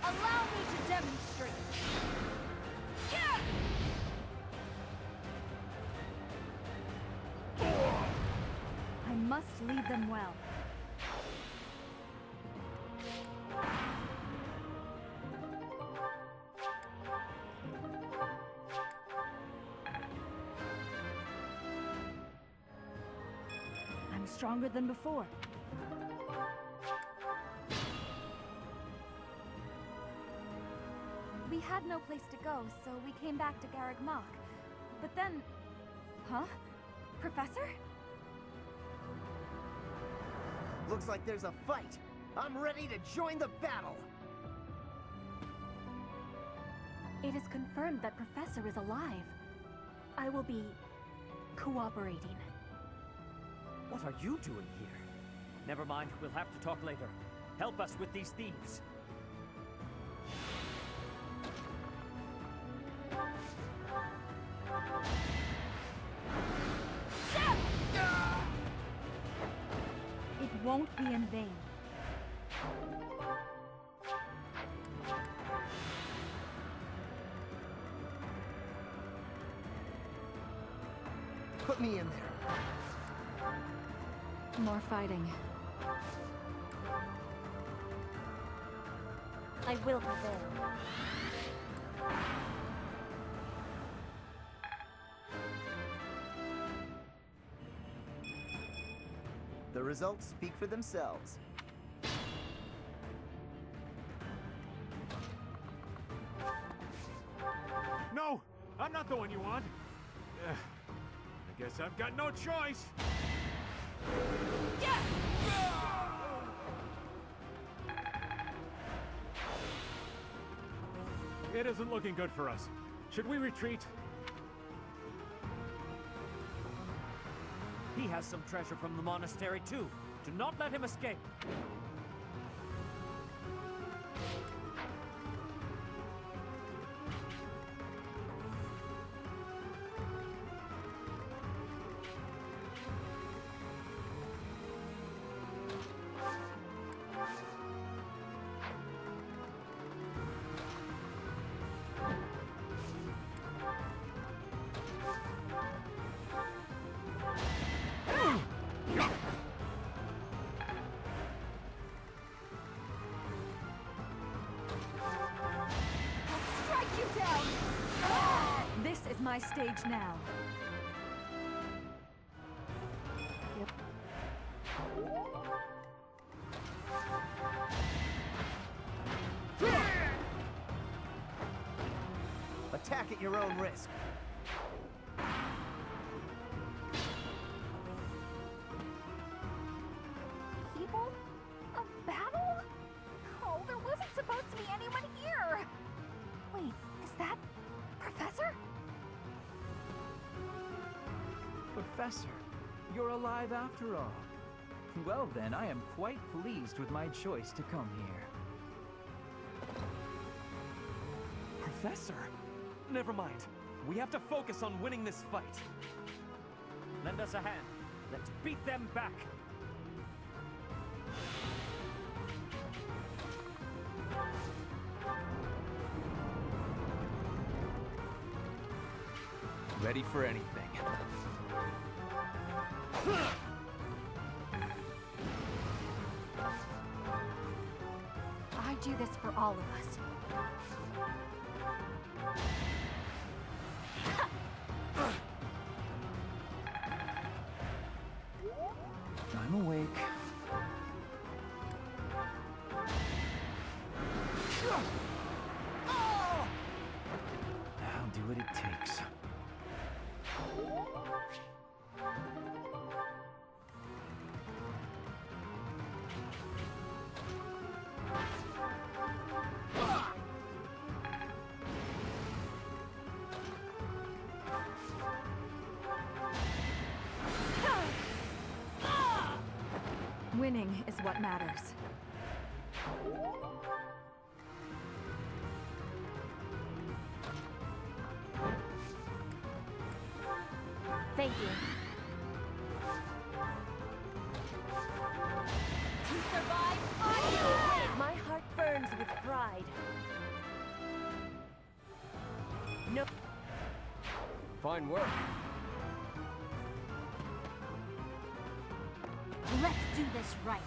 Allow me to demonstrate.
I must lead them well. I'm stronger than before. We had no place to go, so we came back to Garreg Mach. But then... Huh? Professor?
Looks like there's a fight. I'm ready to join the battle!
It is confirmed that Professor is alive. I will be... cooperating.
What are you doing here? Never mind, we'll have to talk later. Help us with these thieves.
It won't be in vain.
Put me in there.
More fighting.
I will prevail.
The results speak for themselves.
No! I'm not the one you want! I guess I've got no choice! It isn't looking good for us. Should we retreat?
He has some treasure from the monastery too. Do not let him escape.
This is my stage now. Yep.
Attack at your own risk.
People? A battle? Oh, there wasn't supposed to be anyone here! Wait, is that... Professor?
Professor, you're alive after all. Well then, I am quite pleased with my choice to come here.
Professor? Never mind. We have to focus on winning this fight.
Lend us a hand. Let's beat them back.
Ready for anything.
I do this for all of us.
I'm awake. I'll do what it takes.
Winning is what matters.
Thank you. To survive, I die! My heart burns with pride. No.
Fine work.
Let's do this right.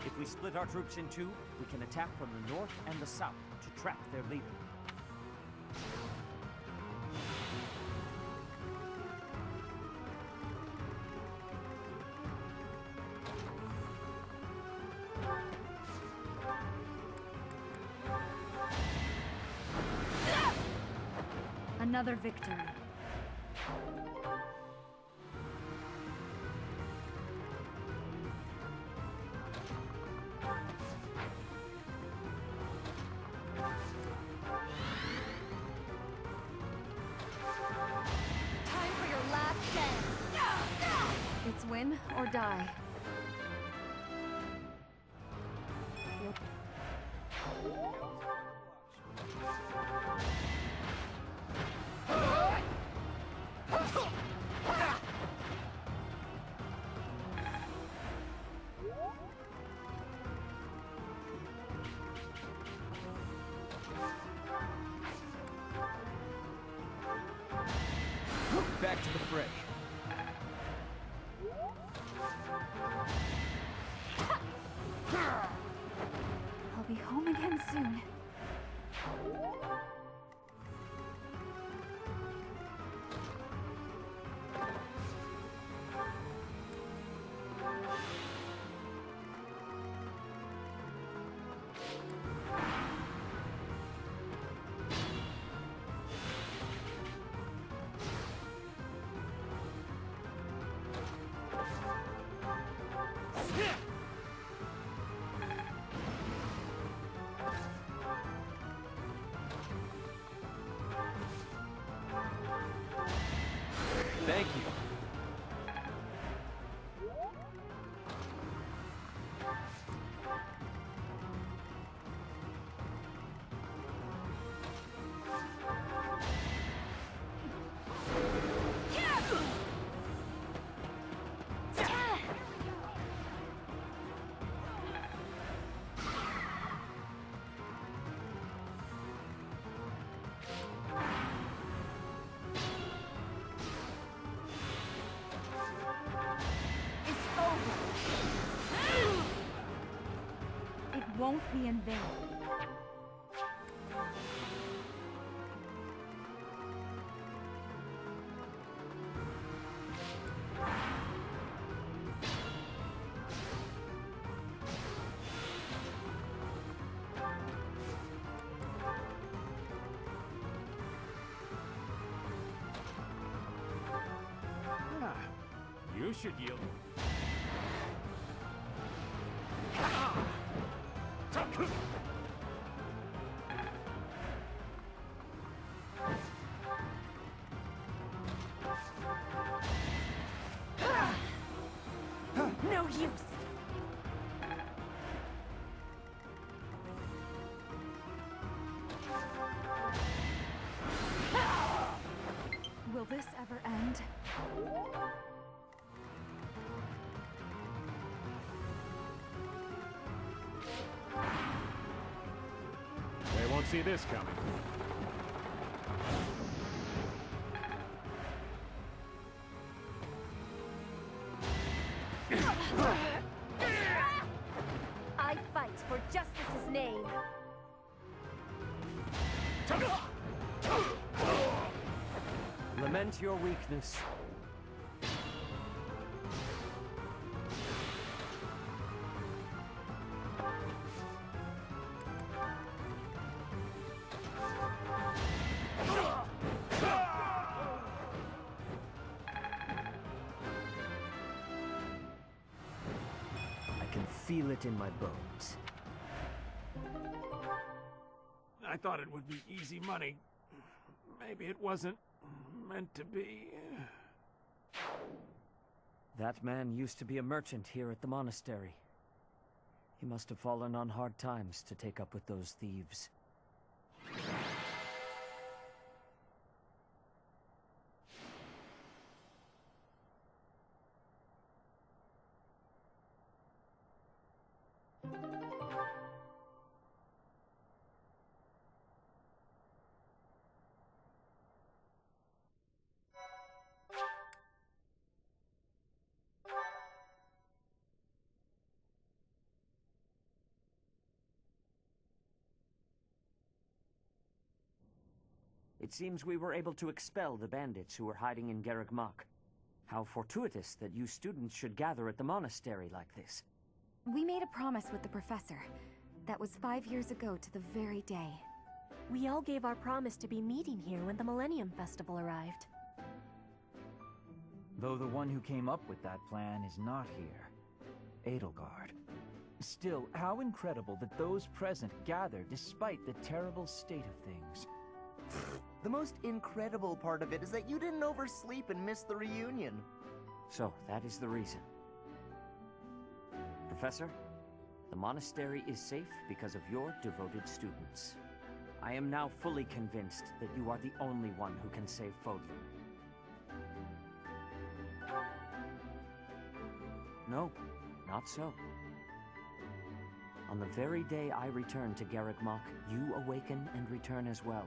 If we split our troops in two, we can attack from the north and the south to trap their leader.
Another victory.
Time for your last dance.
It's win or die.
Back to the fray.
I'll be home again soon.
Thank you.
It won't be in vain.
You should yield.
No use!
Will this ever end?
They won't see this coming.
I fight for justice's name.
Lament your weakness. I can feel it in my bones.
I thought it would be easy money. Maybe it wasn't meant to be.
That man used to be a merchant here at the monastery. He must have fallen on hard times to take up with those thieves. It seems we were able to expel the bandits who were hiding in Garreg Mach. How fortuitous that you students should gather at the monastery like this.
We made a promise with the professor. That was 5 years ago to the very day.
We all gave our promise to be meeting here when the Millennium Festival arrived.
Though the one who came up with that plan is not here. Edelgard. Still, how incredible that those present gathered despite the terrible state of things.
The most incredible part of it is that you didn't oversleep and miss the reunion.
So, that is the reason. Professor, the monastery is safe because of your devoted students. I am now fully convinced that you are the only one who can save Fodlan. No, not so. On the very day I return to Garreg Mach, you awaken and return as well.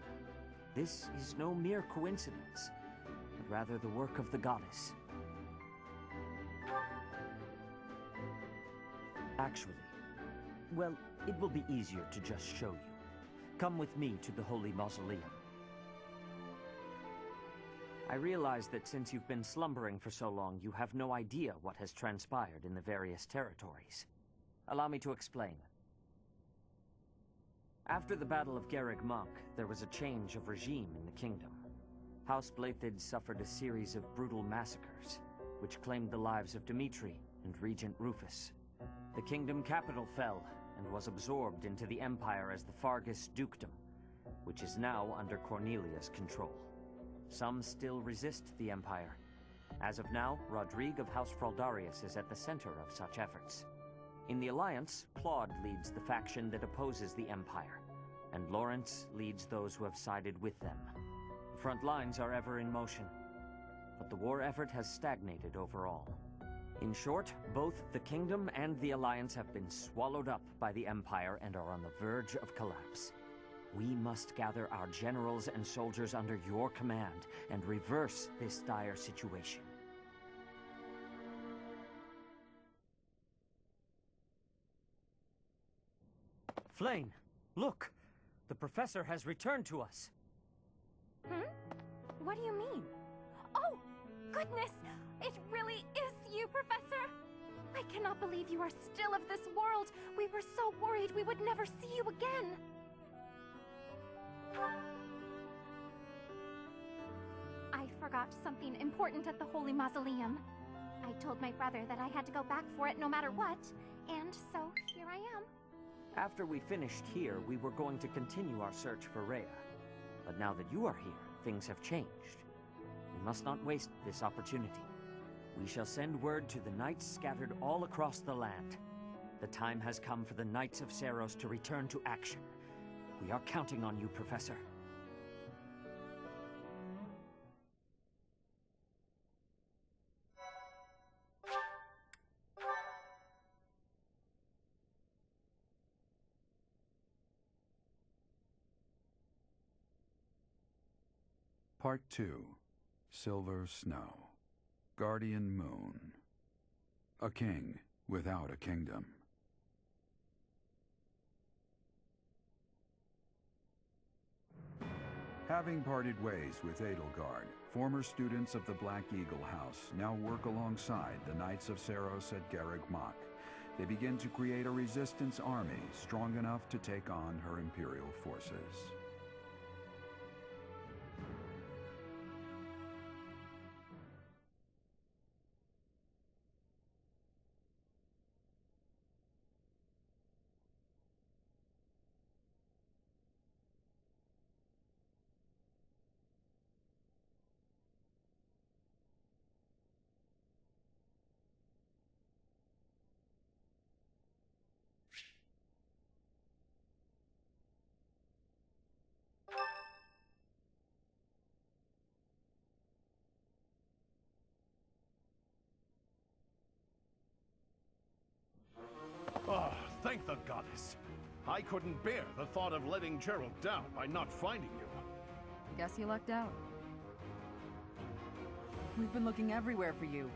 This is no mere coincidence, but rather the work of the goddess. Actually, well, it will be easier to just show you. Come with me to the Holy Mausoleum. I realize that since you've been slumbering for so long, you have no idea what has transpired in the various territories. Allow me to explain. After the Battle of Garreg Mach, there was a change of regime in the kingdom. House Blaiddyd suffered a series of brutal massacres, which claimed the lives of Dimitri and Regent Rufus. The kingdom capital fell, and was absorbed into the Empire as the Fargus Dukedom, which is now under Cornelia's control. Some still resist the Empire. As of now, Rodrigue of House Fraldarius is at the center of such efforts. In the Alliance, Claude leads the faction that opposes the Empire, and Lawrence leads those who have sided with them. The front lines are ever in motion, but the war effort has stagnated overall. In short, both the Kingdom and the Alliance have been swallowed up by the Empire and are on the verge of collapse. We must gather our generals and soldiers under your command and reverse this dire situation. Flayn, look! The Professor has returned to us!
What do you mean? Oh, goodness! It really is you, Professor! I cannot believe you are still of this world! We were so worried we would never see you again! I forgot something important at the Holy Mausoleum. I told my brother that I had to go back for it no matter what, and so here I am.
After we finished here, we were going to continue our search for Rhea. But now that you are here, things have changed. We must not waste this opportunity. We shall send word to the knights scattered all across the land. The time has come for the Knights of Seiros to return to action. We are counting on you, Professor.
Part 2. Silver Snow. Guardian Moon. A king without a kingdom. Having parted ways with Edelgard, former students of the Black Eagle House now work alongside the Knights of Seiros at Garreg Mach. They begin to create a resistance army strong enough to take on her Imperial forces.
Ah, thank the goddess. I couldn't bear the thought of letting Gerald down by not finding you.
Guess you lucked out. We've been looking everywhere for you,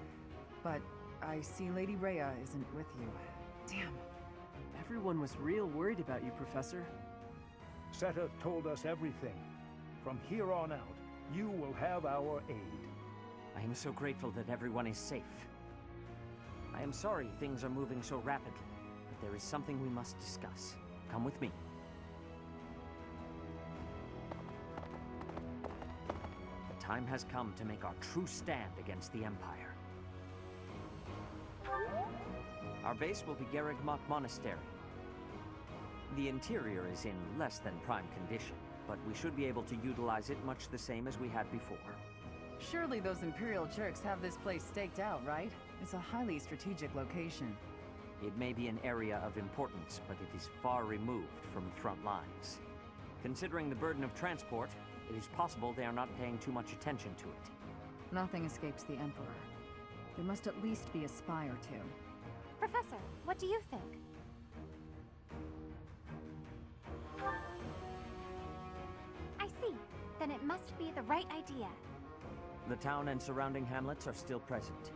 but I see Lady Rhea isn't with you. Damn.
Everyone was real worried about you, Professor.
Seta told us everything. From here on out, you will have our aid.
I am so grateful that everyone is safe. I am sorry things are moving so rapidly, but there is something we must discuss. Come with me. time has come to make our true stand against the Empire. Our base will be Garrigmok Monastery. The interior is in less than prime condition, but we should be able to utilize it much the same as we had before.
Surely those Imperial jerks have this place staked out, right? It's a highly strategic location.
It may be an area of importance, but it is far removed from the front lines. Considering the burden of transport, it is possible they are not paying too much attention to it.
Nothing escapes the Emperor. There must at least be a spy or two.
Professor, what do you think? I see. Then it must be the right idea.
The town and surrounding hamlets are still present,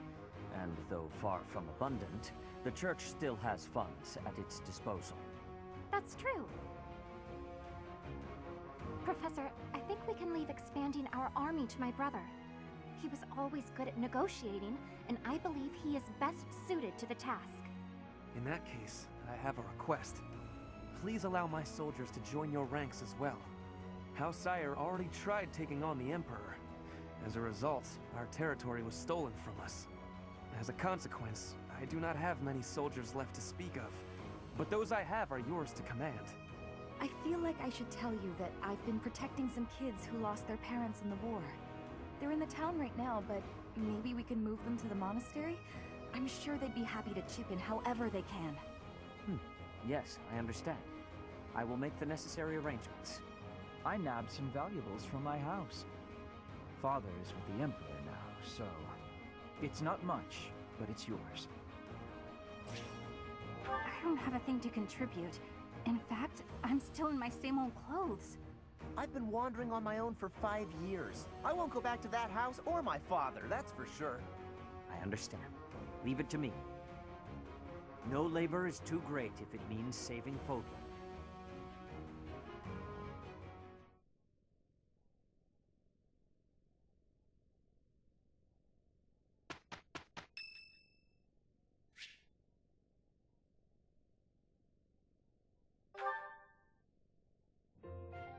and though far from abundant, the church still has funds at its disposal.
That's true. Professor, I think we can leave expanding our army to my brother. He was always good at negotiating, and I believe he is best suited to the task.
In that case, I have a request. Please allow my soldiers to join your ranks as well. House Sire already tried taking on the Emperor. As a result, our territory was stolen from us. As a consequence, I do not have many soldiers left to speak of. But those I have are yours to command.
I feel like I should tell you that I've been protecting some kids who lost their parents in the war. They're in the town right now, but maybe we can move them to the monastery? I'm sure they'd be happy to chip in however they can.
Yes, I understand. I will make the necessary arrangements.
I nabbed some valuables from my house. Father is with the Emperor now, so... It's not much, but it's yours.
I don't have a thing to contribute. In fact, I'm still in my same old clothes.
I've been wandering on my own for 5 years. I won't go back to that house or my father, that's for sure.
I understand. Leave it to me. No labor is too great if it means saving Fodlan.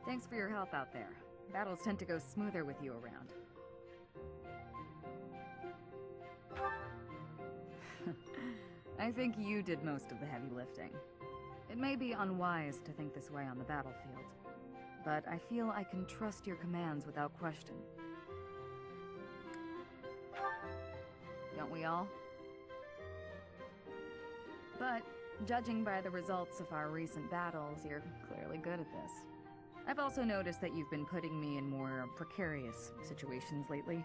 Thanks for your help out there. Battles tend to go smoother with you around. I think you did most of the heavy lifting. It may be unwise to think this way on the battlefield, but I feel I can trust your commands without question. Don't we all? But, judging by the results of our recent battles, you're clearly good at this. I've also noticed that you've been putting me in more precarious situations lately.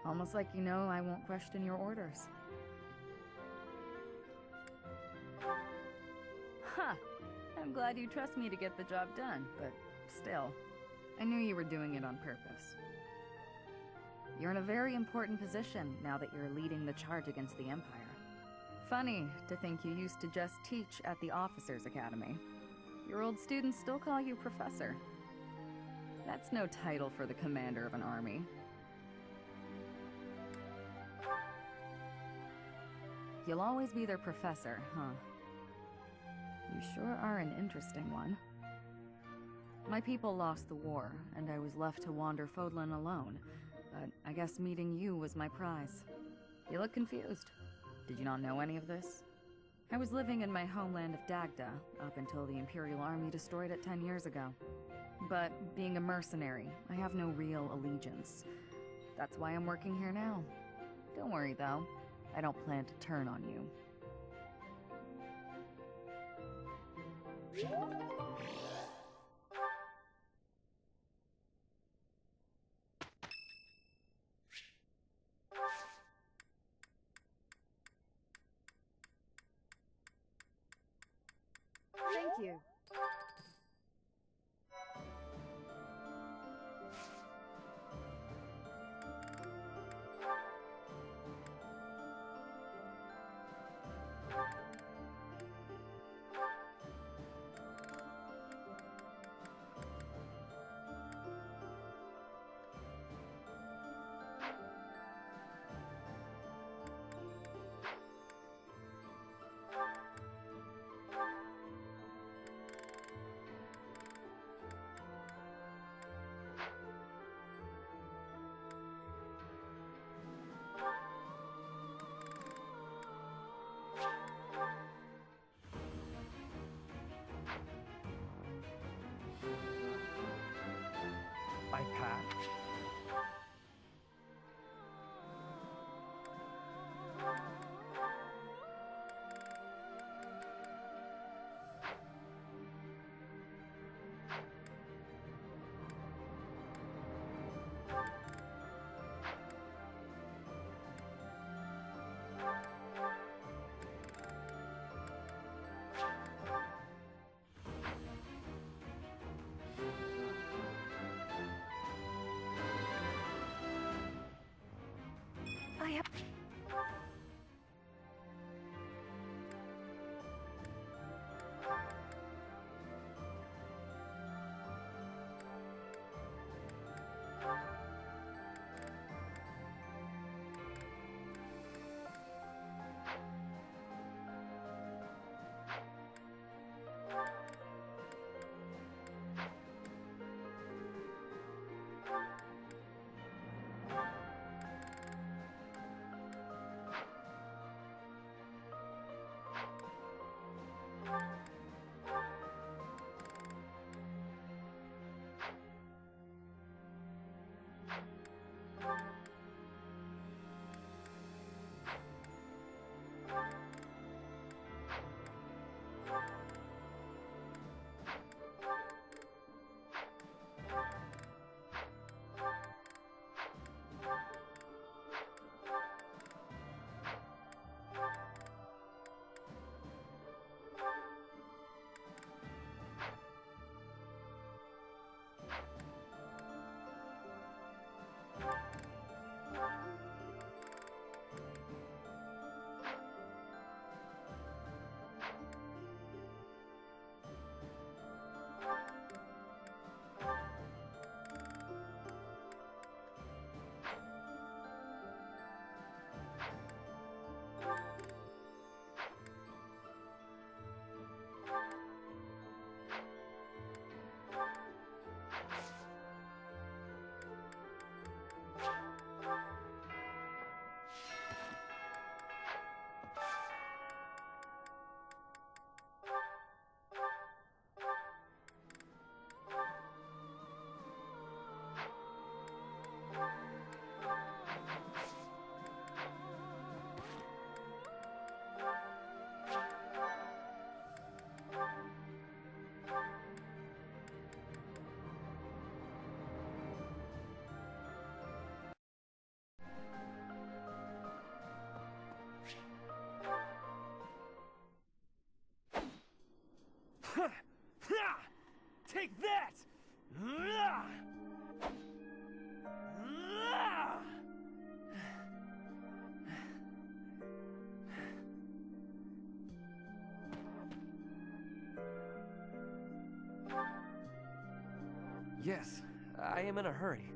Almost like you know I won't question your orders. Huh. I'm glad you trust me to get the job done, but still, I knew you were doing it on purpose. You're in a very important position now that you're leading the charge against the Empire. Funny to think you used to just teach at the Officers' Academy. Your old students still call you Professor. That's no title for the commander of an army. You'll always be their professor, huh? You sure are an interesting one. My people lost the war, and I was left to wander Fodlan alone, but I guess meeting you was my prize. You look confused. Did you not know any of this? I was living in my homeland of Dagda, up until the Imperial Army destroyed it 10 years ago. But being a mercenary, I have no real allegiance. That's why I'm working here now. Don't worry, though. I don't plan to turn on you.
Thank you.
I have...
Take that! Yes, I am in a hurry.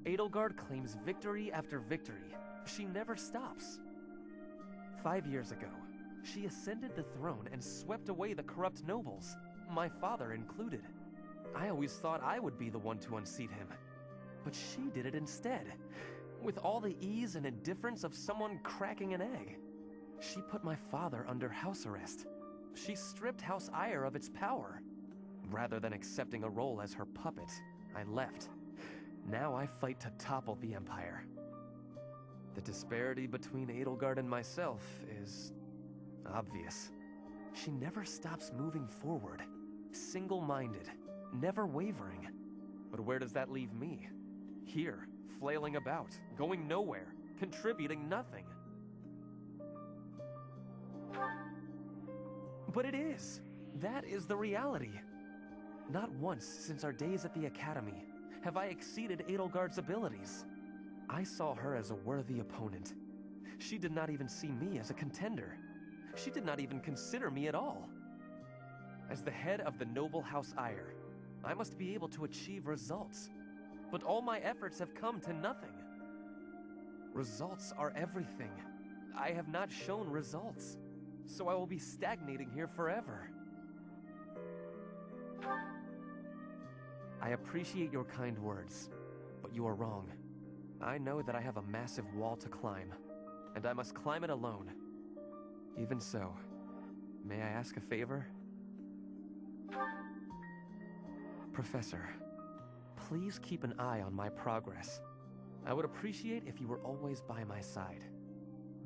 Edelgard claims victory after victory. She never stops. 5 years ago, she ascended the throne and swept away the corrupt nobles, my father included. I always thought I would be the one to unseat him. But she did it instead, with all the ease and indifference of someone cracking an egg. She put my father under house arrest. She stripped House Eyre of its power. Rather than accepting a role as her puppet, I left. Now I fight to topple the Empire. The disparity between Edelgard and myself is obvious. She never stops moving forward, single-minded, never wavering. But where does that leave me? Here, flailing about, going nowhere, contributing nothing. But it is. That is the reality. Not once since our days at the Academy have I exceeded Edelgard's abilities. I saw her as a worthy opponent. She did not even see me as a contender. She did not even consider me at all. As the head of the noble House Eyre, I must be able to achieve results. But all my efforts have come to nothing. Results are everything. I have not shown results, so I will be stagnating here forever. I appreciate your kind words, but you are wrong. I know that I have a massive wall to climb, and I must climb it alone. Even so, may I ask a favor? Professor, please keep an eye on my progress. I would appreciate if you were always by my side,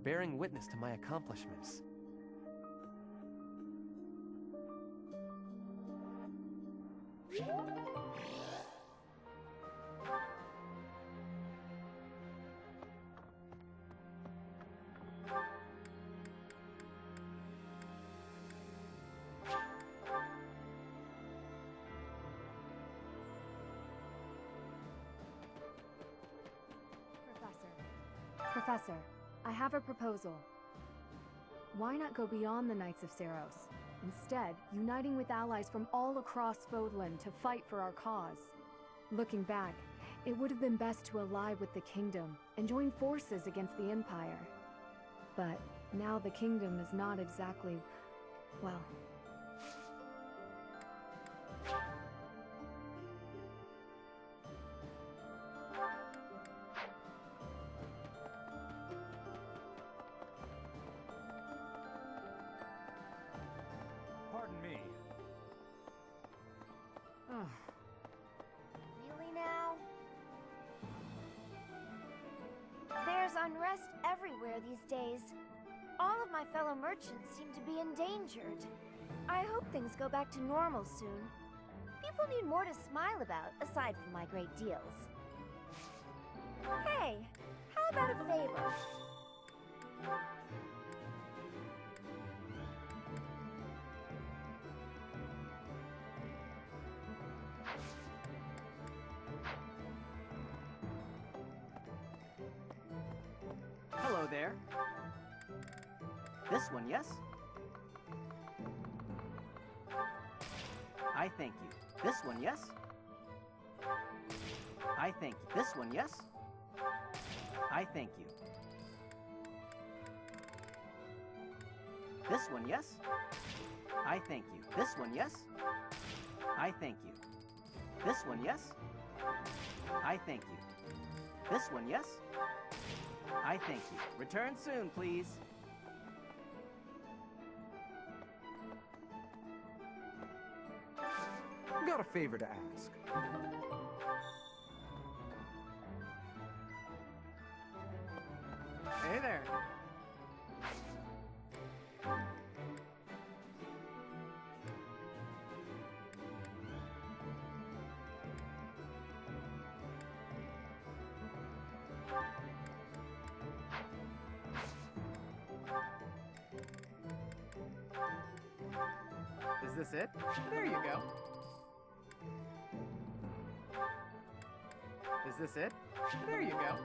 bearing witness to my accomplishments.
Professor, I have a proposal. Why not go beyond the Knights of Seiros? Instead, uniting with allies from all across Fodlan to fight for our cause. Looking back, it would have been best to ally with the Kingdom and join forces against the Empire. But now the Kingdom is not exactly, well...
Pardon me.
Really now? There's unrest everywhere these days. All of my fellow merchants seem to be endangered. I hope things go back to normal soon. People need more to smile about, aside from my great deals. Hey, how about a favor?
Hello there. This one, yes? I thank you. This one, yes? I thank you. This one, yes? I thank you. This one, yes? I thank you. This one, yes? I thank you. This one, yes? I thank you. This one, yes? I thank you. Return soon, please.
Got a favor to ask.
Hey there. Is this it? There you go. Is this it? There you go.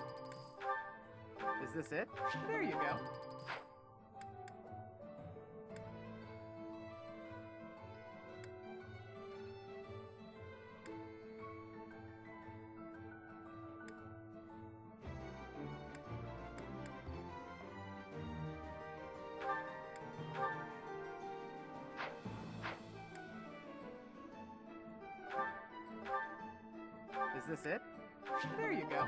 Is this it? There you go. Is this it? There you go.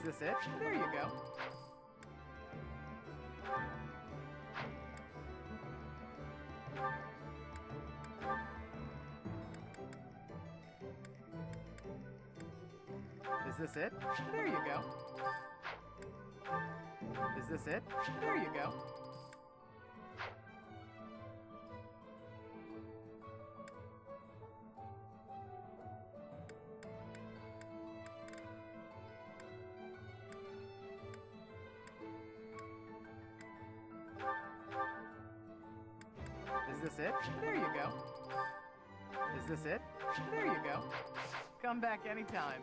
Is this it? There you go. Is this it? There you go. Is this it? There you go. Is this it? There you go. Is this it? There you go. Is this it? There you go. Come back anytime.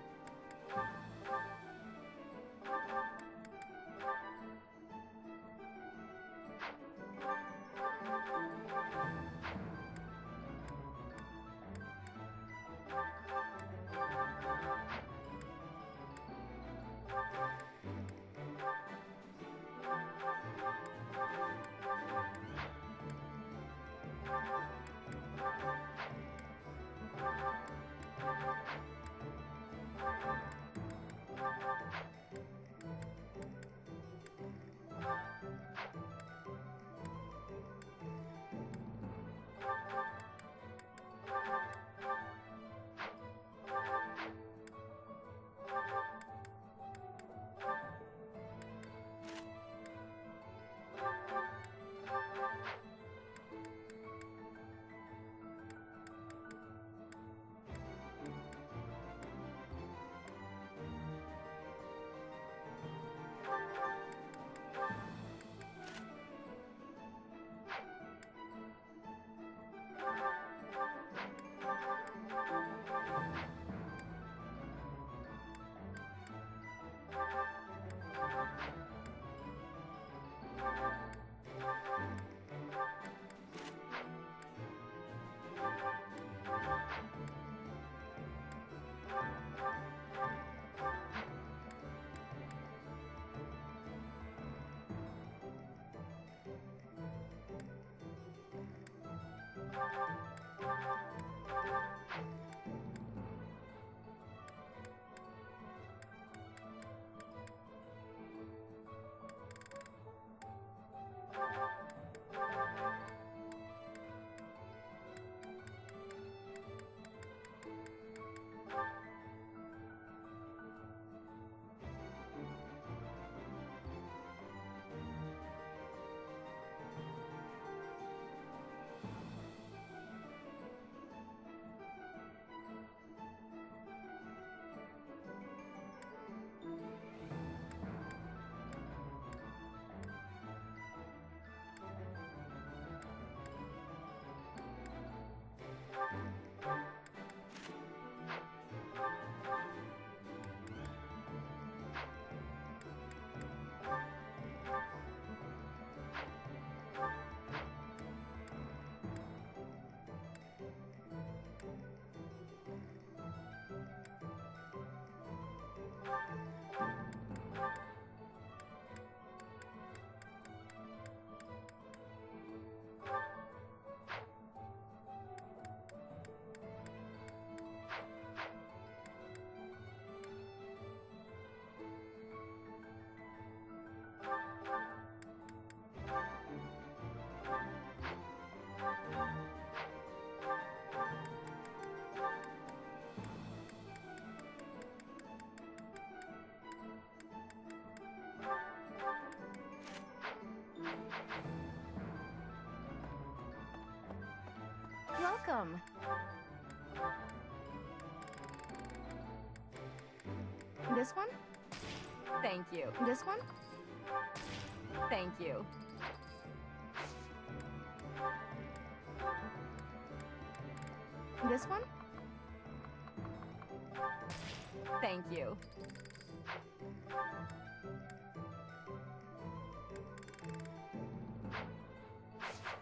Welcome. This one? Thank you. This one? Thank you. This one? Thank you.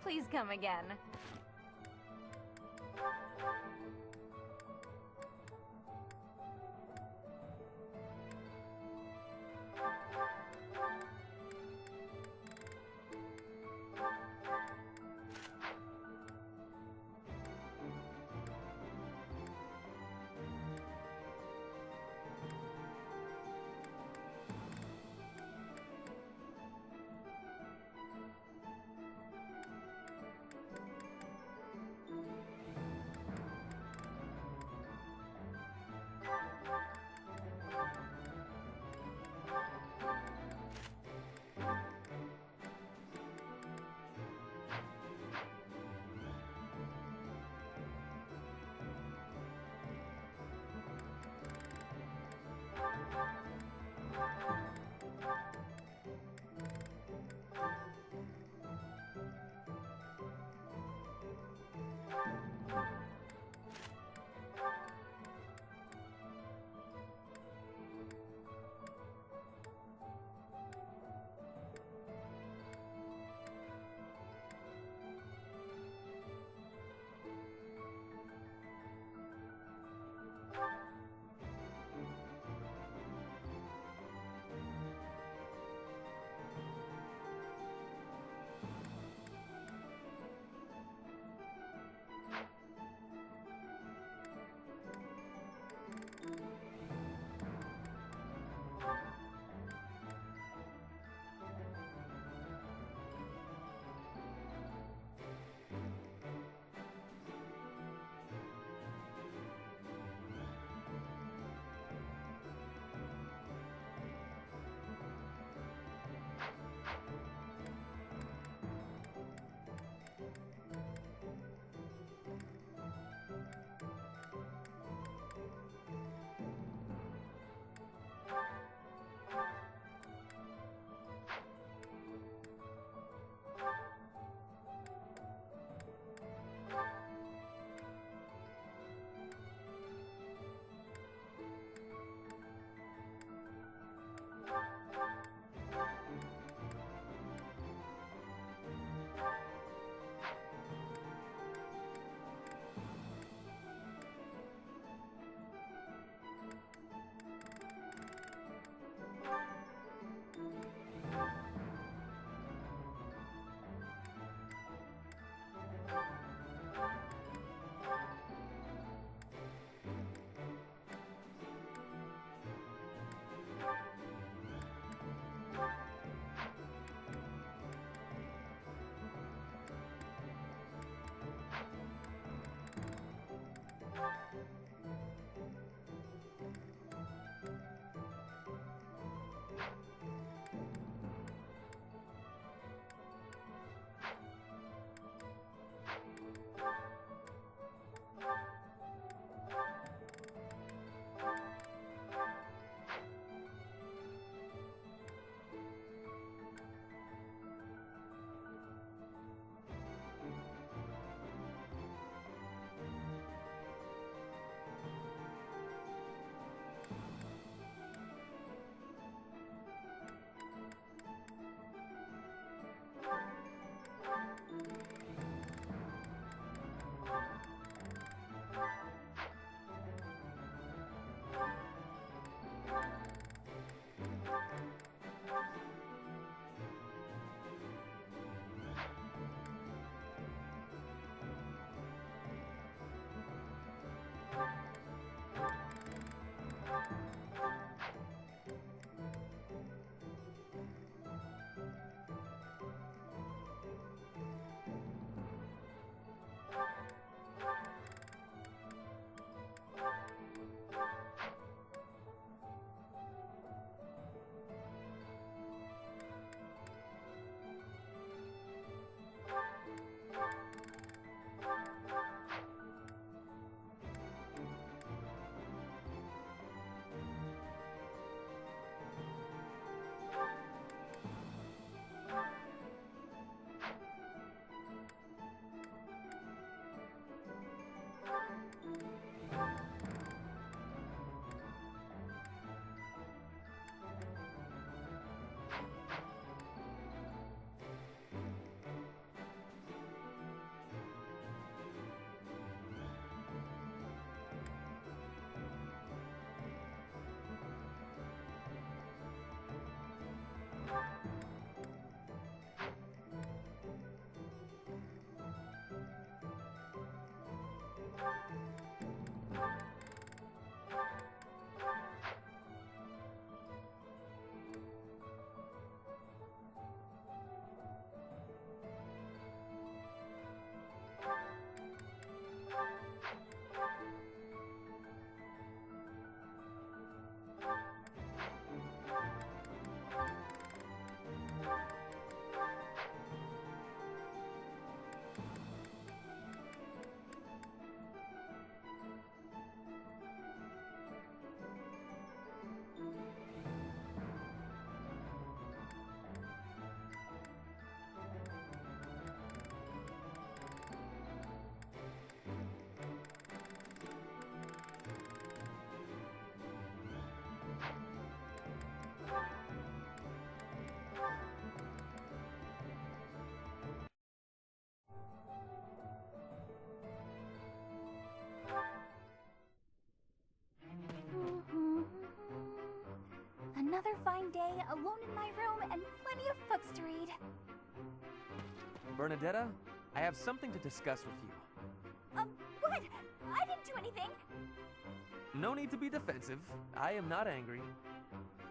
Please come again. Another fine day, alone in my room, and plenty of books to read.
Bernadetta, I have something to discuss with you.
What? I didn't do anything.
No need to be defensive. I am not angry.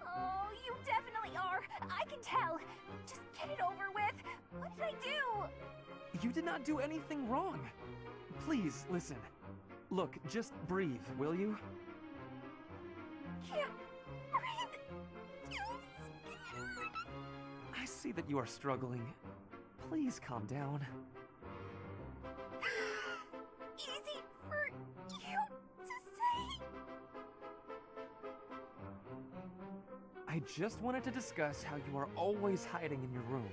Oh, you definitely are. I can tell. Just get it over with. What did I do?
You did not do anything wrong. Please, listen. Look, just breathe, will you?
Can't breathe.
I see that you are struggling. Please calm down.
Easy for you to say.
I just wanted to discuss how you are always hiding in your room.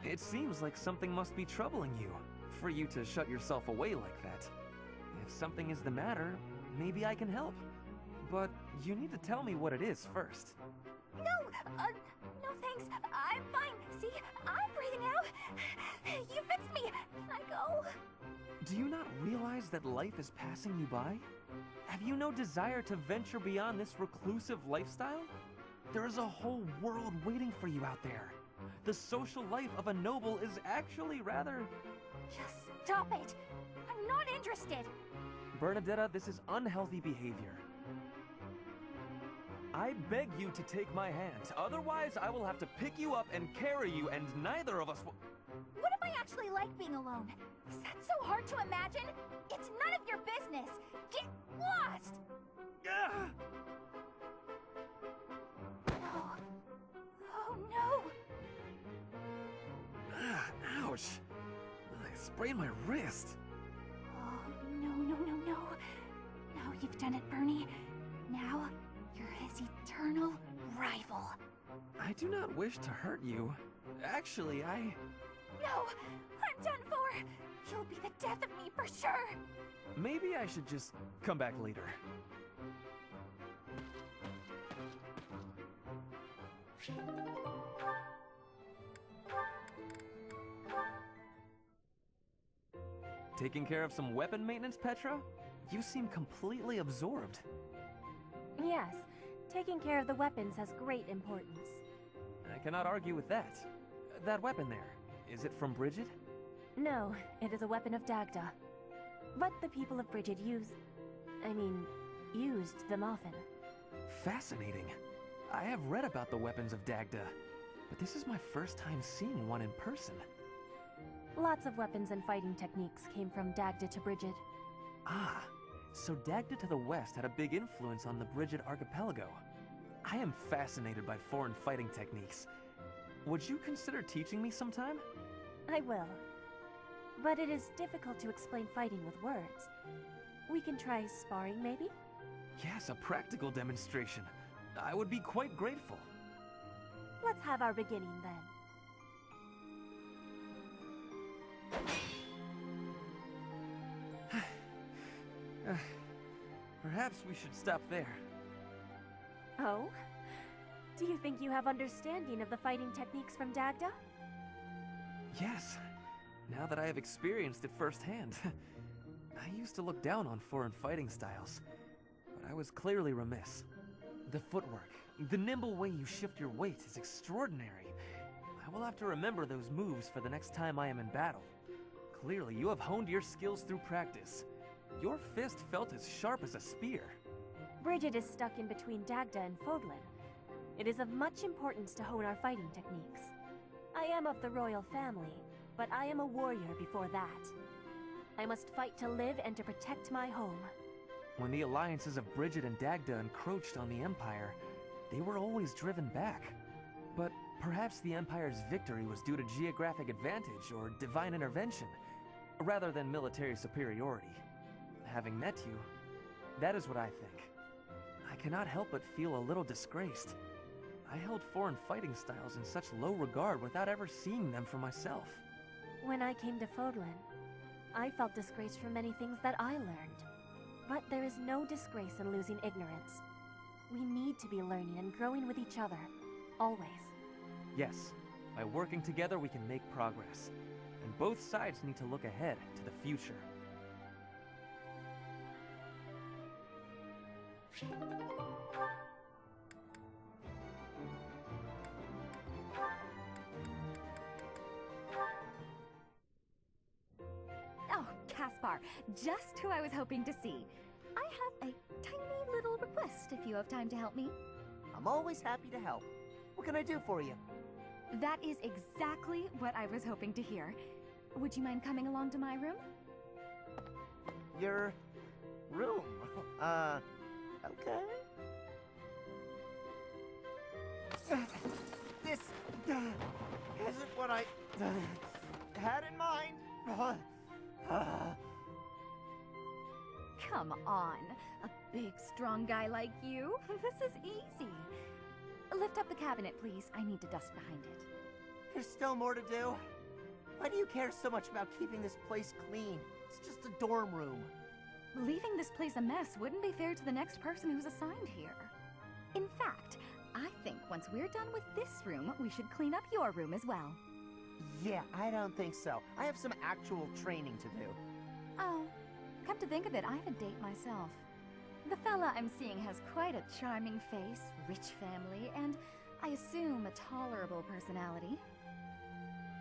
It seems like something must be troubling you, for you to shut yourself away like that. If something is the matter, maybe I can help. But you need to tell me what it is first.
No, no thanks. I'm fine. See, I'm breathing out. You fixed me. Can I go?
Do you not realize that life is passing you by? Have you no desire to venture beyond this reclusive lifestyle? There is a whole world waiting for you out there. The social life of a noble is actually rather...
Just stop it. I'm not interested.
Bernadetta, this is unhealthy behavior. I beg you to take my hand. Otherwise, I will have to pick you up and carry you, and neither of us will...
What if I actually like being alone? Is that so hard to imagine? It's none of your business. Get lost! Oh, oh no!
Ouch! I sprained my wrist.
Oh, no. Now you've done it, Bernie. Now, you're his eternal rival.
I do not wish to hurt you. Actually,
No! I'm done for! You'll be the death of me for sure!
Maybe I should just come back later. Taking care of some weapon maintenance, Petra? You seem completely absorbed.
Yes, taking care of the weapons has great importance.
I cannot argue with that. That weapon there, is it from Bridget?
No, it is a weapon of Dagda. But the people of Bridget used them often.
Fascinating. I have read about the weapons of Dagda, but this is my first time seeing one in person.
Lots of weapons and fighting techniques came from Dagda to Bridget.
Ah, so Dagda to the west had a big influence on the Bridget archipelago. I am fascinated by foreign fighting techniques. Would you consider teaching me sometime?
I will. But it is difficult to explain fighting with words. We can try sparring, maybe?
Yes, a practical demonstration. I would be quite grateful.
Let's have our beginning then.
Perhaps we should stop there.
Oh? Do you think you have understanding of the fighting techniques from Dagda?
Yes. Now that I have experienced it firsthand. I used to look down on foreign fighting styles, but I was clearly remiss. The footwork, the nimble way you shift your weight is extraordinary, I will have to remember those moves for the next time I am in battle. Clearly, you have honed your skills through practice. Your fist felt as sharp as a spear.
Bridget is stuck in between Dagda and Fodlan. It is of much importance to hone our fighting techniques. I am of the royal family, but I am a warrior before that. I must fight to live and to protect my home.
When the alliances of Bridget and Dagda encroached on the Empire, they were always driven back. But perhaps the Empire's victory was due to geographic advantage or divine intervention, rather than military superiority. Having met you, that is what I think. I cannot help but feel a little disgraced. I held foreign fighting styles in such low regard without ever seeing them for myself.
When I came to Fodlan, I felt disgraced for many things that I learned. But there is no disgrace in losing ignorance. We need to be learning and growing with each other, always.
Yes, by working together we can make progress. And both sides need to look ahead to the future.
Oh, Caspar, just who I was hoping to see. I have a tiny little request if you have time to help me.
I'm always happy to help. What can I do for you?
That is exactly what I was hoping to hear. Would you mind coming along to my room?
Your room? Okay. This isn't what I had in mind.
Come on, a big, strong guy like you. This is easy. Lift up the cabinet, please. I need to dust behind it.
There's still more to do. Why do you care so much about keeping this place clean? It's just a dorm room.
Leaving this place a mess wouldn't be fair to the next person who's assigned here. In fact, I think once we're done with this room, we should clean up your room as well.
Yeah, I don't think so. I have some actual training to do.
Oh, come to think of it, I have a date myself. The fella I'm seeing has quite a charming face, rich family, and I assume a tolerable personality.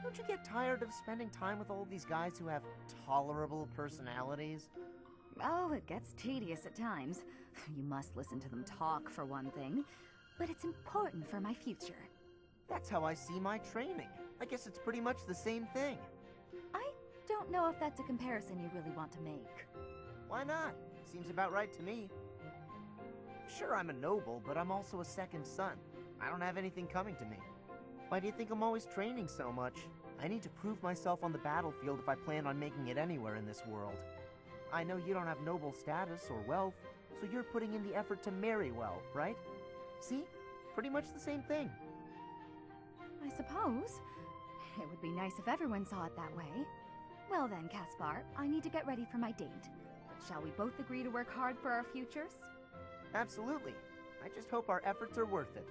Don't you get tired of spending time with all these guys who have tolerable personalities?
Oh, it gets tedious at times. You must listen to them talk, for one thing. But it's important for my future.
That's how I see my training. I guess it's pretty much the same thing.
I don't know if that's a comparison you really want to make.
Why not? Seems about right to me. Sure, I'm a noble, but I'm also a second son. I don't have anything coming to me. Why do you think I'm always training so much? I need to prove myself on the battlefield if I plan on making it anywhere in this world. I know you don't have noble status or wealth, so you're putting in the effort to marry well, right? See? Pretty much the same thing.
I suppose. It would be nice if everyone saw it that way. Well then, Caspar, I need to get ready for my date. But shall we both agree to work hard for our futures?
Absolutely. I just hope our efforts are worth it.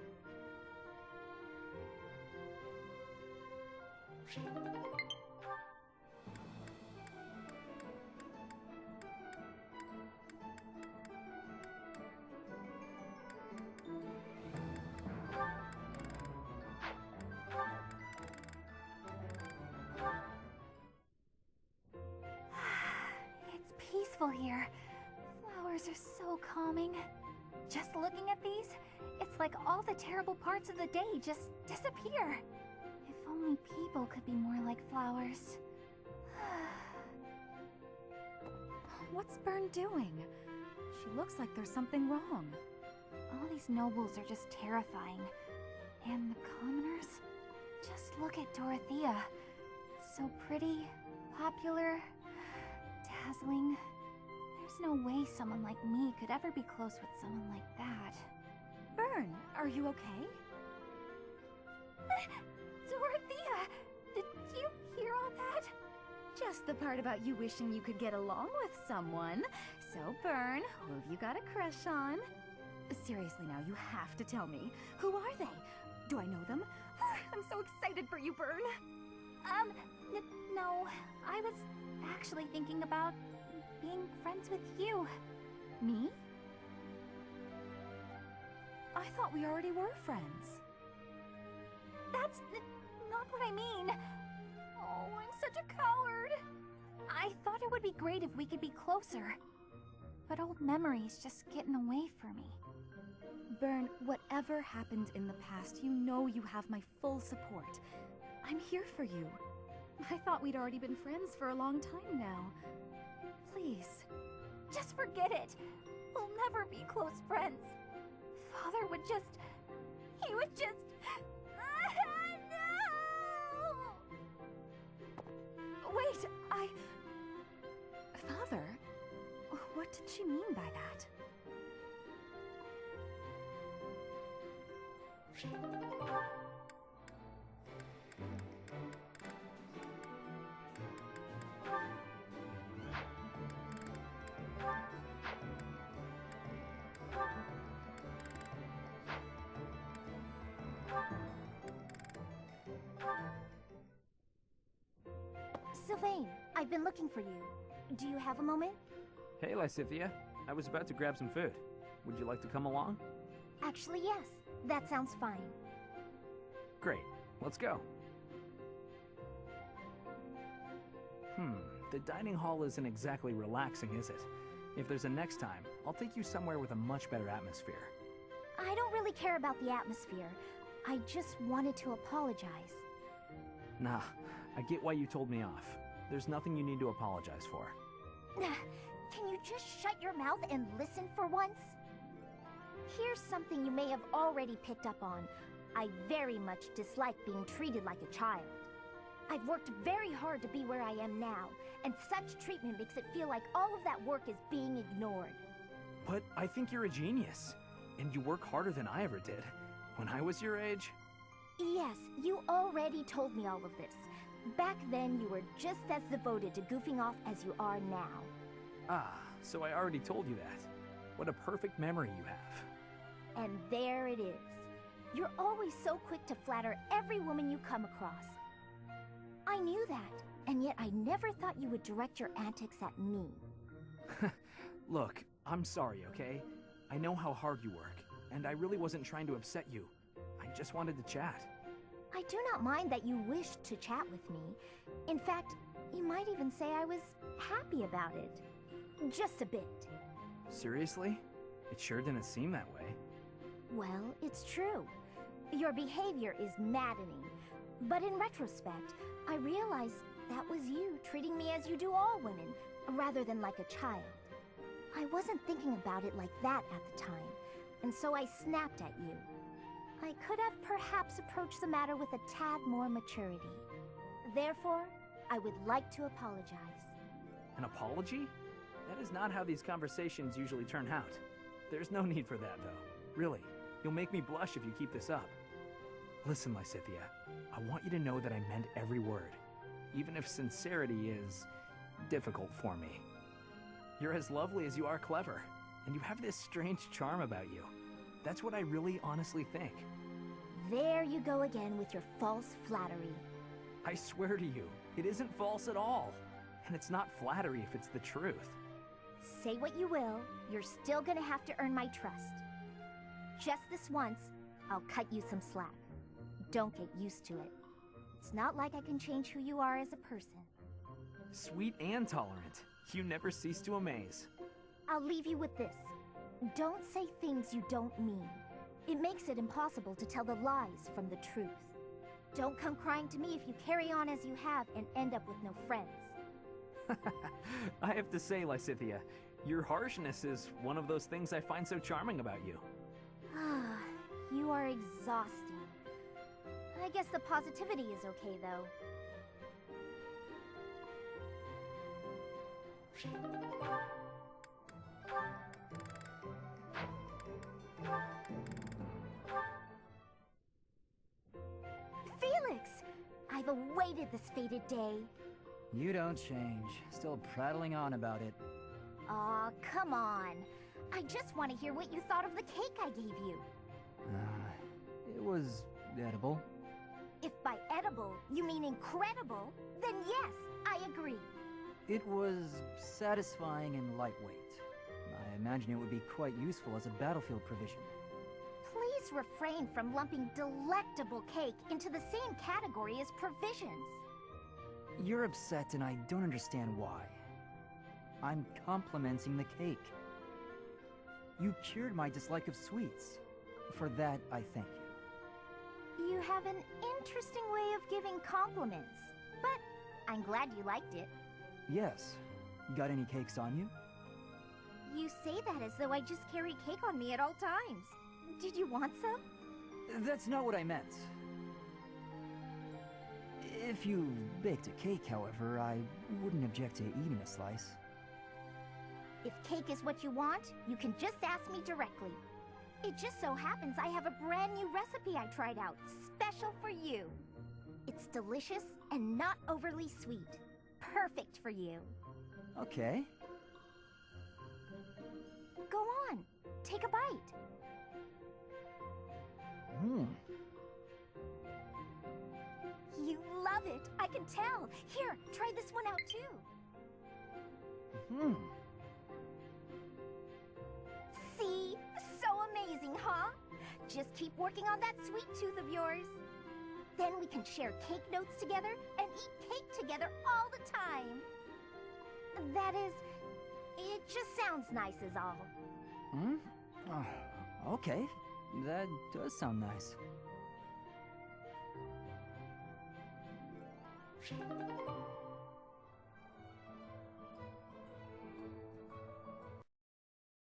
It's peaceful here. Flowers are so calming. Just looking at these, it's like all the terrible parts of the day just disappear. If only people could be more like flowers. What's Byrne doing? She looks like there's something wrong. All these nobles are just terrifying. And the commoners? Just look at Dorothea. So pretty, popular, dazzling. There's no way someone like me could ever be close with someone like that. Byrne, are you okay? Dorothea! Did you hear all that? Just the part about you wishing you could get along with someone. So, Byrne, who have you got a crush on? Seriously now, you have to tell me. Who are they? Do I know them? I'm so excited for you, Byrne. No. I was actually thinking about being friends with you. Me? I thought we already were friends. That's not not what I mean. Oh, I'm such a coward. I thought it would be great if we could be closer. But old memories just get in the way for me. Byrne, whatever happened in the past, you know you have my full support. I'm here for you. I thought we'd already been friends for a long time now. Please, just forget it. We'll never be close friends. Father would just... He would just... No! Wait, Father? What did she mean by that? Sylvain, I've been looking for you. Do you have a moment?
Hey, Lysithea. I was about to grab some food. Would you like to come along?
Actually, yes. That sounds fine.
Great. Let's go. The dining hall isn't exactly relaxing, is it? If there's a next time, I'll take you somewhere with a much better atmosphere.
I don't really care about the atmosphere. I just wanted to apologize.
Nah, I get why you told me off. There's nothing you need to apologize for.
Can you just shut your mouth and listen for once? Here's something you may have already picked up on. I very much dislike being treated like a child. I've worked very hard to be where I am now, and such treatment makes it feel like all of that work is being ignored.
But I think you're a genius, and you work harder than I ever did. When I was your age...
Yes, you already told me all of this. Back then, you were just as devoted to goofing off as you are now.
Ah, so I already told you that. What a perfect memory you have.
And there it is. You're always so quick to flatter every woman you come across. I knew that, and yet I never thought you would direct your antics at me.
Look, I'm sorry, okay? I know how hard you work, and I really wasn't trying to upset you. I just wanted to chat.
I do not mind that you wished to chat with me. In fact, you might even say I was happy about it. Just a bit.
Seriously? It sure didn't seem that way.
Well, it's true. Your behavior is maddening. But in retrospect, I realize that was you treating me as you do all women, rather than like a child. I wasn't thinking about it like that at the time, and so I snapped at you. I could have perhaps approached the matter with a tad more maturity. Therefore, I would like to apologize.
An apology? That is not how these conversations usually turn out. There's no need for that, though. Really, you'll make me blush if you keep this up. Listen, Lysithea, I want you to know that I meant every word, even if sincerity is difficult for me. You're as lovely as you are clever, and you have this strange charm about you. That's what I really honestly think.
There you go again with your false flattery.
I swear to you, it isn't false at all. And it's not flattery if it's the truth.
Say what you will, you're still gonna have to earn my trust. Just this once, I'll cut you some slack. Don't get used to it. It's not like I can change who you are as a person.
Sweet and tolerant. You never cease to amaze.
I'll leave you with this. Don't say things you don't mean. It makes it impossible to tell the lies from the truth. Don't come crying to me if you carry on as you have and end up with no friends.
I have to say, Lysithea, your harshness is one of those things I find so charming about you.
You are exhausting. I guess the positivity is okay, though. Felix! I've awaited this fated day.
You don't change. Still prattling on about it.
Aw, come on. I just want to hear what you thought of the cake I gave you.
It was edible.
If by edible you mean incredible, then yes, I agree.
It was satisfying and lightweight. I imagine it would be quite useful as a battlefield provision.
Please
always refrain from lumping delectable cake into the same category as provisions.
You're upset and I don't understand why. I'm complimenting the cake. You cured my dislike of sweets. For that, I thank you.
You have an interesting way of giving compliments, but I'm glad you liked it.
Yes. Got any cakes on you?
You say that as though I just carry cake on me at all times. Did you want some?
That's not what I meant. If you baked a cake, however, I wouldn't object to eating a slice.
If cake is what you want, you can just ask me directly. It just so happens I have a brand new recipe I tried out, special for you. It's delicious and not overly sweet. Perfect for you.
Okay.
Go on, take a bite. You love it, I can tell. Here, try this one out too. See? So amazing, huh? Just keep working on that sweet tooth of yours. Then we can share cake notes together and eat cake together all the time. That is, it just sounds nice is all.
Okay. That does sound nice.